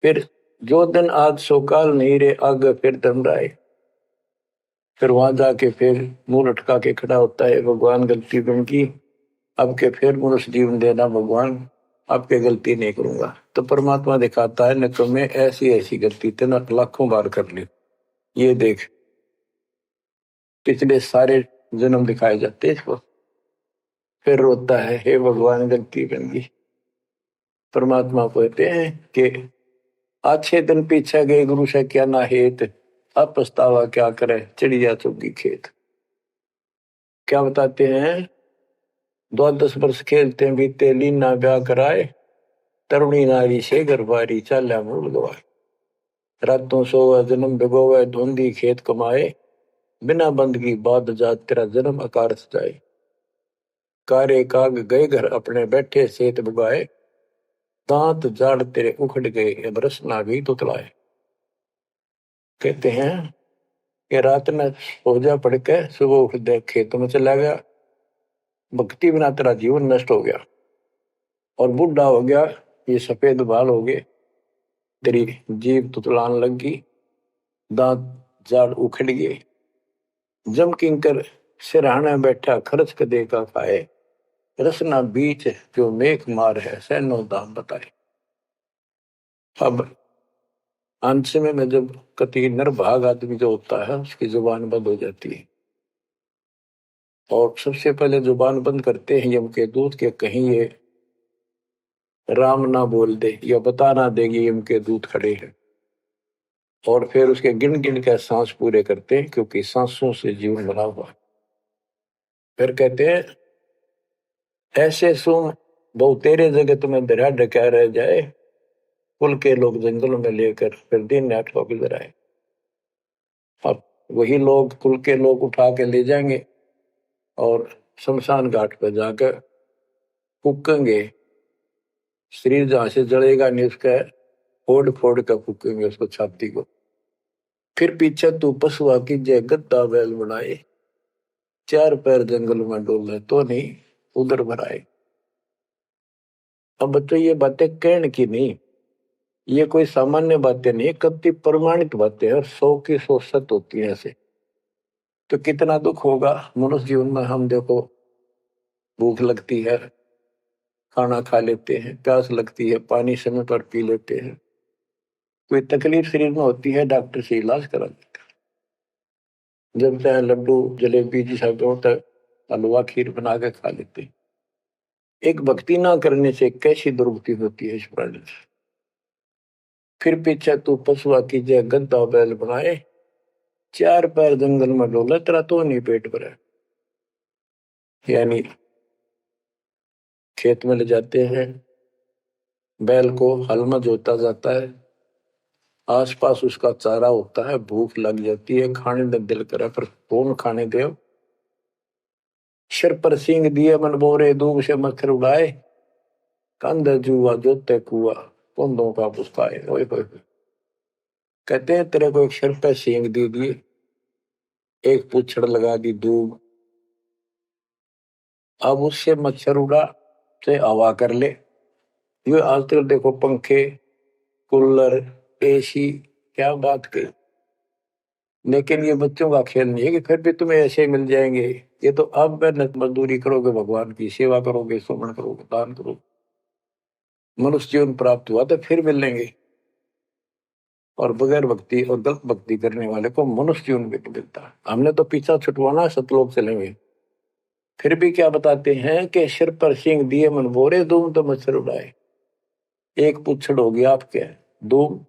फिर जो दिन आज सोकाल नहीं रे आगे फिर धर्मराय। फिर वहां जाके फिर मुंह लटका के खड़ा होता है, भगवान गलती बन की, अब के फिर मनुष्य जीवन देना भगवान, आपके गलती नहीं करूंगा। तो परमात्मा दिखाता है न मैं ऐसी ऐसी गलती तेना लाखों बार कर ली, ये देख पिछले सारे जन्म दिखाए जाते इसको। फिर रोता है हे भगवान गलती बन गई। परमात्मा कहते हैं कि अच्छे दिन पीछे गए गुरु से क्या ना हेत, अब पछतावा क्या करे चिड़िया चुगी खेत। क्या बताते हैं 12 वर्ष खेलते बीते लीना ब्याह कराए, तरुणी नारी से गरबारी चाल्या मूल गवाए। रातों सोवे जन्म भिगोवे धुंधी खेत कमाए, बिना बंदगी बाद जात तेरा जन्म आकार सजाए। कारे काग गए घर अपने बैठे सेत बुगाए, दांत जाड़ तेरे उखड़ गए बरस ना भी तुतलाए। कहते हैं कि रात में सो जा पड़ के सुबह उठ दे खेतों में चला गया, भक्ति बिना तेरा जीवन नष्ट हो गया और बूढ़ा हो गया, ये सफेद बाल हो गए, तेरी जीभ तुतलान लगी, दांत जाड़ उखड़ गए। जम किंकर सिरहाना बैठा खर्च कदे का खाए, रसना बीच जो मेघ मार है सैनो दाम बताए। अब अंत में जब कति नरभाग आदमी जो होता है उसकी जुबान बंद हो जाती है, और सबसे पहले जुबान बंद करते हैं यम के दूत के कहीं ये राम ना बोल दे या बता ना देगी यम के दूत खड़े हैं, और फिर उसके गिन गिन के सांस पूरे करते हैं क्योंकि सांसों से जीवन बना हुआ है। फिर कहते हैं ऐसे सुन बहु तेरे जगह तुम्हें दरिया ढका रह जाए, कुल के लोग जंगलों में लेकर फिर दिन रात को गुजर आए। अब वही लोग कुल के लोग उठा के ले जाएंगे और शमशान घाट पर जाकर फूकेंगे। शरीर जहां से जलेगा नहीं उसका फोड़ फोड़ कर फूकेंगे उसको, छाती को। फिर पीछे तू पशुआ की जय गद्दा बैल बनाए, चार पैर जंगल में डोले तो नहीं उधर भराए। अब बच्चों ये बातें कहने की नहीं, ये कोई सामान्य बातें नहीं, कति प्रमाणित बातें हैं और 100 की 100 सत्य होती है ऐसे। तो कितना दुख होगा मनुष्य जीवन में। हम देखो भूख लगती है खाना खा लेते हैं, प्यास लगती है पानी समय पर पी लेते हैं, कोई तकलीफ शरीर में होती है डॉक्टर से इलाज करा लेते हैं, जब चाहे लड्डू जलेबी जी सब तक हलवा खीर बना के खा लेते हैं। एक भक्ति ना करने से कैसी दुर्गति होती है इस प्राणी से। फिर पीछे तू पशुआ की जय गद्दा बैल बनाए, चार पैर जंगल में डोले तेरा तो नहीं पेट भरे। यानी खेत में ले जाते हैं, बैल को हल में जोता जाता है, आसपास उसका चारा होता है, भूख लग जाती है, खाने में दिल करे पर कौन खाने दे। सिर पर सींग दिए मन बोरे दूब से मच्छर उड़ाए, कंध जुआ जोते कुआ कुंदों का पुस्ताए। ओए होए, कहते हैं तेरे को एक सिर पर सींग दे दिए, एक पूछड़ लगा दी दूब, अब उससे मच्छर उड़ा से हवा कर ले। ये आजकल देखो पंखे कूलर एसी, क्या बात कही। लेकिन ये बच्चों का खेल नहीं है कि फिर भी तुम्हें ऐसे मिल जाएंगे। ये तो अब मेहनत मजदूरी करोगे, भगवान की सेवा करोगे, सुमन करोगे, दान करोगे, मनुष्य जीवन प्राप्त हुआ तो फिर मिलेंगे। और बगैर भक्ति और गलत भक्ति करने वाले को मनुष्य जीवन भी नहीं मिलता। हमने तो पीछा छुटवाना, सतलोक चलेंगे। फिर भी क्या बताते हैं कि सिर पर सींग दिए मन बोरे दूम तो मच्छर उड़ाए। एक पुच्छड़ हो गया आपके दूम,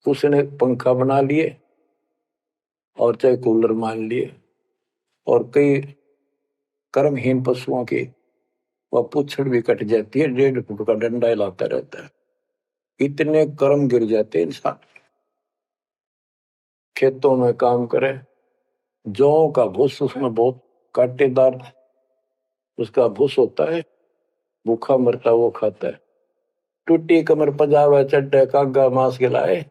उसने पंखा बना लिए और चाहे कूलर मान लिए, और कई कर्महीन पशुओं की वह पुच्छड़ भी कट जाती है, 1.5 फुट का डंडा हिलाता रहता है। इतने कर्म गिर जाते हैं इंसान। खेतों में काम करे, जौ का भूस उसमें बहुत कांटेदार उसका भूस होता है, भूखा मरता वो खाता है। टूटी कमर पजावा चड्डे कागा मांस खिलाए,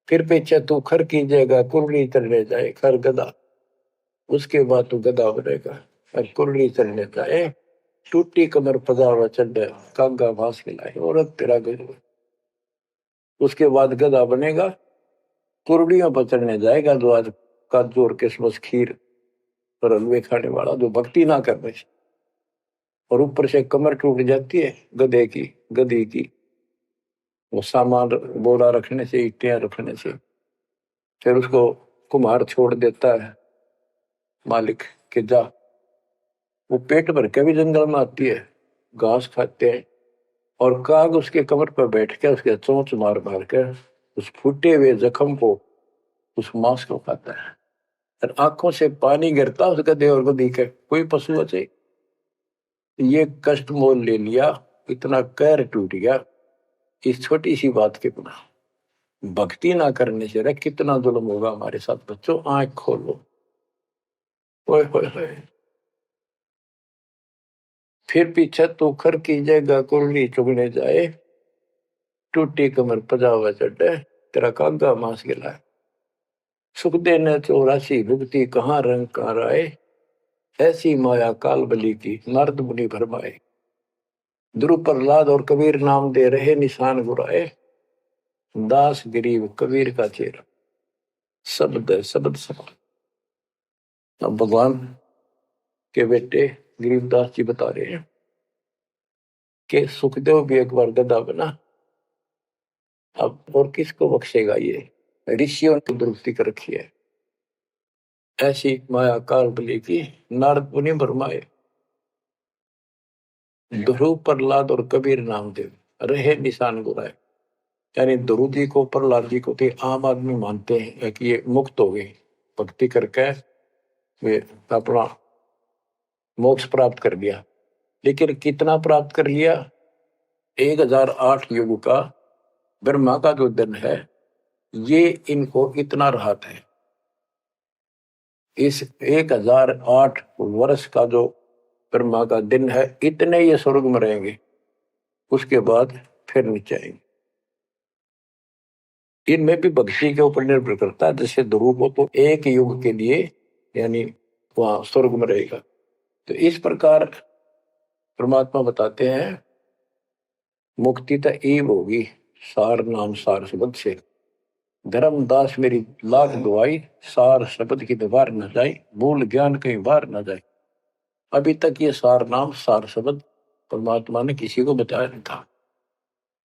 फिर पीछे तू खर कीजिएगा कुर्री चलने जाए। खर गधा, उसके बाद तू गधा बनेगा और कुर्री चलने जाए। टूटी कमर पजावा चड्डे कागा मांस खिलाए, औरत तेरा गधा। उसके बाद गधा बनेगा, कुर्डियों पर चढ़ने जाएगा, जो आज काजू और किशमिश खीर और हलवे खाने वाला, जो भक्ति ना करने से। और ऊपर से कमर टूट जाती है गधे की गधी की, वो सामान बोरा रखने से, ईटियां रखने से। फिर उसको कुम्हार छोड़ देता है मालिक के जा। वो पेट भर के भी जंगल में आती है, घास खाते हैं, और काग उसके कमर पर बैठ के उसके चोंच मार मार कर उस फूटे हुए जख्म को, उस मांस को खाता है। और आंखों से पानी गिरता उस गधे और गधी के। कोई पशु बचे, ये कष्ट मोल ले लिया, इतना कहर टूट गया इस छोटी सी बात के बिना। भक्ति ना करने से कितना जुल्म होगा हमारे साथ। बच्चों आंख खोलो। ओए होए होए। फिर पीछे तो खर कीजिएगा कुर्ली चुगने जाए, टूटी कमर पजावा चढ़े तेरा कागा मांस गिलाए। सुख देने 84 भुगती कहाँ रंग कहाँ राय, ऐसी माया काल बली की नारद मुनि भरमाए। ध्रुव प्रहलाद और कबीर नाम दे रहे निशान गुराए, दास गरीब कबीर का चेहरा शब्द है शब्द समान। अब भगवान के बेटे गरीबदास जी बता रहे हैं कि सुखदेव भी एक बार गधा बना, अब और किसको बख्शेगा। ये ऋषियों ने दुरुक्ति कर रखी है, ऐसी माया काल बली की नारद मुनि भरमाए। ध्रुव प्रहलाद और कबीर नामदेव रहे निशान गुराए। यानी ध्रुव जी को प्रहलाद जी को तो आम आदमी मानते हैं कि ये मुक्त हो गए, भक्ति करके वे अपना मोक्ष प्राप्त कर लिया। लेकिन कितना प्राप्त कर लिया? 1008 युग का ब्रह्मा का जो दिन है, ये इनको इतना राहत है। इस 1008 वर्ष का जो ब्रह्मा का दिन है, इतने ये स्वर्ग में रहेंगे, उसके बाद फिर नीचे आएंगे। इनमें भी भक्ति के ऊपर निर्भर करता है। जैसे ध्रुव को तो एक युग के लिए यानी वहां स्वर्ग में रहेगा। तो इस प्रकार परमात्मा बताते हैं मुक्ति तो ईव होगी सार नाम सार शब्द से। धर्मदास मेरी लाख दुआई, सार शब्द की दीवार न जाए, भूल ज्ञान कहीं बाहर न जाए। अभी तक ये सार नाम सार शब्द परमात्मा ने किसी को बताया नहीं था,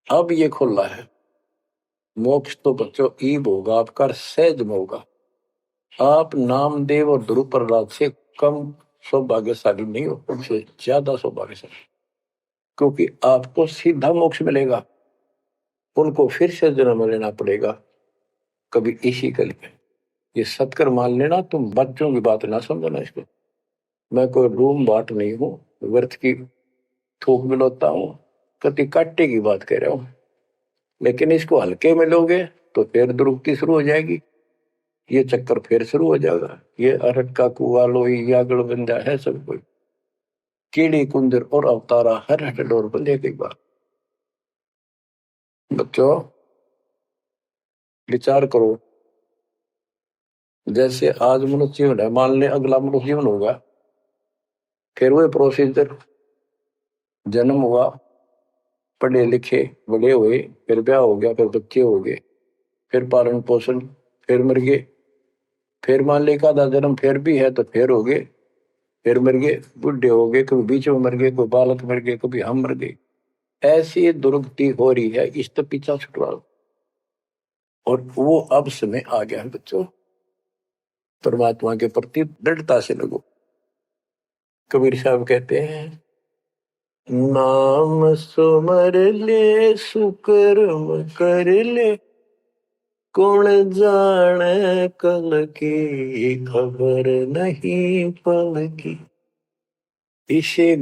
अब ये खुला है। मोक्ष तो बच्चों ईब होगा आपका, सहज में होगा। आप नामदेव और ध्रुव प्रहलाद से कम सौभाग्यशाली नहीं हो, उनसे ज्यादा सौभाग्यशाली, क्योंकि आपको सीधा मोक्ष मिलेगा। उनको फिर से जन्म लेना पड़ेगा कभी इसी कल में। ये सत्कर मान लेना, तुम बच्चों की बात ना समझना इसको। मैं कोई रूम बाट नहीं हूं, व्यर्थ की थूक मिलोता हूं, कति काटे की बात कह रहा हूं। लेकिन इसको हल्के में लोगे तो फिर दुरुक्ति शुरू हो जाएगी, ये चक्कर फिर शुरू हो जाएगा। ये अरट का कुआ लोई यागड़ बंदा है सब कोई, कीड़ी कुंदर और अवतारा हर हट डोर बंदे की बात। बच्चों विचार करो, जैसे आज मनुष्य जीवन है, मान ले अगला मनुष्य जीवन होगा, फिर वही प्रोसीजर, जन्म हुआ, पढ़े लिखे बड़े हुए, फिर ब्याह हो गया, फिर बच्चे हो गए, फिर पालन पोषण, फिर मर गए, फिर मान ले का जन्म फिर भी है तो फिर हो गए, फिर मर गए, बुढ़े हो गए, कभी बीच में मर गए, कोई बालक मर गए, कभी हम मर गए। ऐसी दुर्गति हो रही है, इस तो पीछा छुटवाओ। और वो अब समय आ गया है बच्चों, परमात्मा के प्रति दृढ़ता से लगो। कबीर साहब कहते हैं, नाम सुमर ले सुकर्म कर ले, कौन जाने कल की खबर नहीं पल की। इसे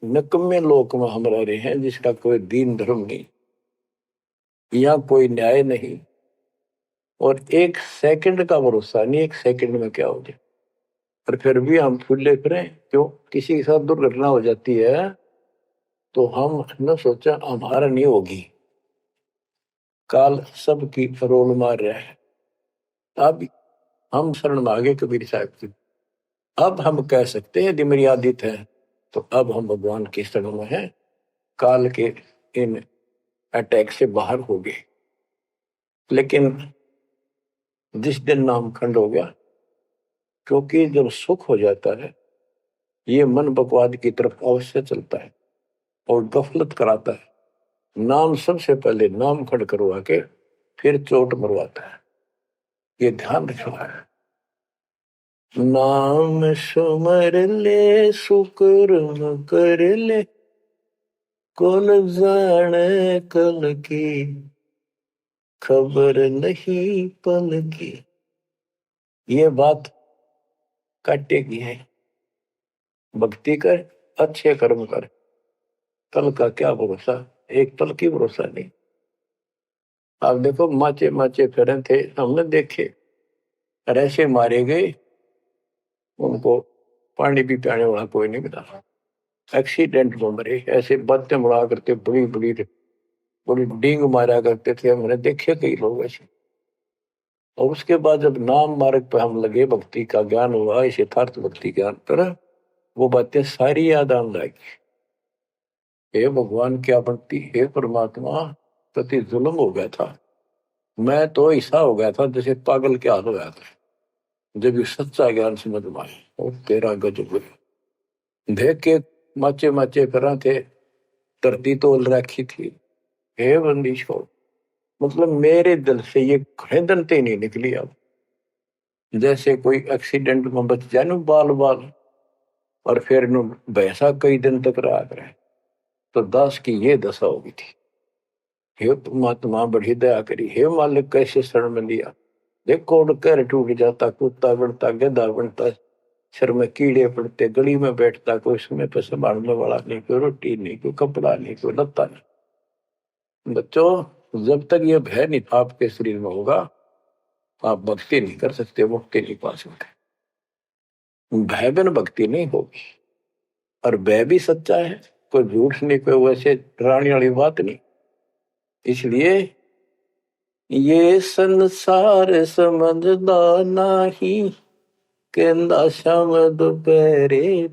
नकम्मे लोक में हम रह रहे हैं, जिसका कोई दीन धर्म नहीं, यहाँ कोई न्याय नहीं, और एक सेकंड का भरोसा नहीं, एक सेकंड में क्या हो जाए। और फिर भी हम फूले फिरें, क्यों? किसी के साथ दुर्घटना हो जाती है तो हम न सोचा हमारा नहीं होगी, काल सबकी रोल मार रहा है। अब हम शरण मांगे कबीर साहब की, अब हम कह सकते हैं यदि मेरी आदित है तो अब हम भगवान की शरण में हैं, काल के इन अटैक से बाहर हो गए। लेकिन जिस दिन नाम खंड हो गया, क्योंकि जब सुख हो जाता है ये मन बकवाद की तरफ अवश्य चलता है और गफलत कराता है। नाम सबसे पहले नाम खंड करवा के फिर चोट मरवाता है, ये ध्यान रखना है। नाम सुमर ले सुकर्म कर ले, कौन जाने कल की खबर नहीं पल की। ये बात काटेगी है, भक्ति कर, अच्छे कर्म कर, कल का क्या भरोसा, एक पल की भरोसा नहीं। आप देखो माचे माचे फिरे थे, हमने देखे, ऐसे मारे गए, उनको पानी भी पियाने वाला कोई नहीं मिला, एक्सीडेंट में मरे। ऐसे बातें उड़ा करते, बड़ी बड़ी बड़ी डींग मारा करते थे, हमने देखे कई लोग ऐसे। और उसके बाद जब नाम मार्ग पे हम लगे, भक्ति का ज्ञान हुआ, इस यथार्थ भक्ति ज्ञान पर, वो बातें सारी याद आने लगी। हे भगवान क्या बनती, हे परमात्मा, प्रति जुल्म हो गया था। मैं तो ऐसा हो गया था जैसे पागल के हाल हो गया था, जब ये सच्चा ज्ञान समझ में आए। और तेरा गजब देख के माचे माचे करा थे, धरती तोल रखी थी। हे बंदिश हो, मतलब मेरे दिल से ये खरीदनते नहीं निकली। अब जैसे कोई एक्सीडेंट में बच जाए ना बाल बाल, और फिर नु भैंसा कई दिन तक रहा करे, तो दास की ये दशा होगी थी। हे परमात्मा बड़ी दया करी, हे मालिक कैसे शरण में लिया। देखो कर टूट जाता, कुत्ता बनता, गधा बनता, सिर में कीड़े पड़ते, गली में बैठता, कोई समय पर संभालने वाला नहीं, कोई रोटी नहीं, कोई कपड़ा नहीं, कोई लत्ता नहीं। बच्चों, जब तक ये भय नहीं आपके शरीर में होगा, आप भक्ति नहीं कर सकते, मुक्ति नहीं पा सकते। भय बिन भक्ति नहीं होगी। और भय भी सच्चा है, कोई झूठ नहीं, कोई वैसे डराने वाली बात नहीं। इसलिए ये संसार समझदा नहीं, कहंदा शाम दोपहरे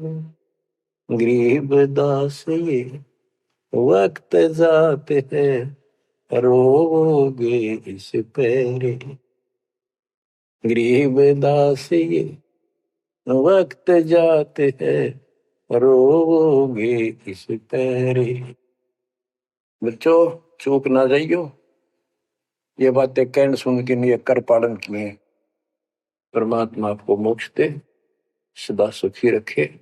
गरीब दास ये वक्त जाते है, रोगे इस पैरे। गरीब दास ये वक्त जाते हैं, रोगे इस पैरे। बच्चों, चूक ना जाइयो, ये बातें कहन सुन के नहीं, कर पालन किए। परमात्मा आपको मोक्ष दे, सदा सुखी रखे,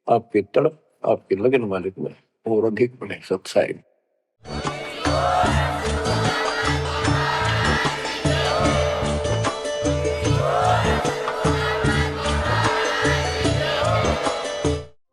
आपकी तड़प, आपके लगन मालिक में और अधिक बने सत्साई।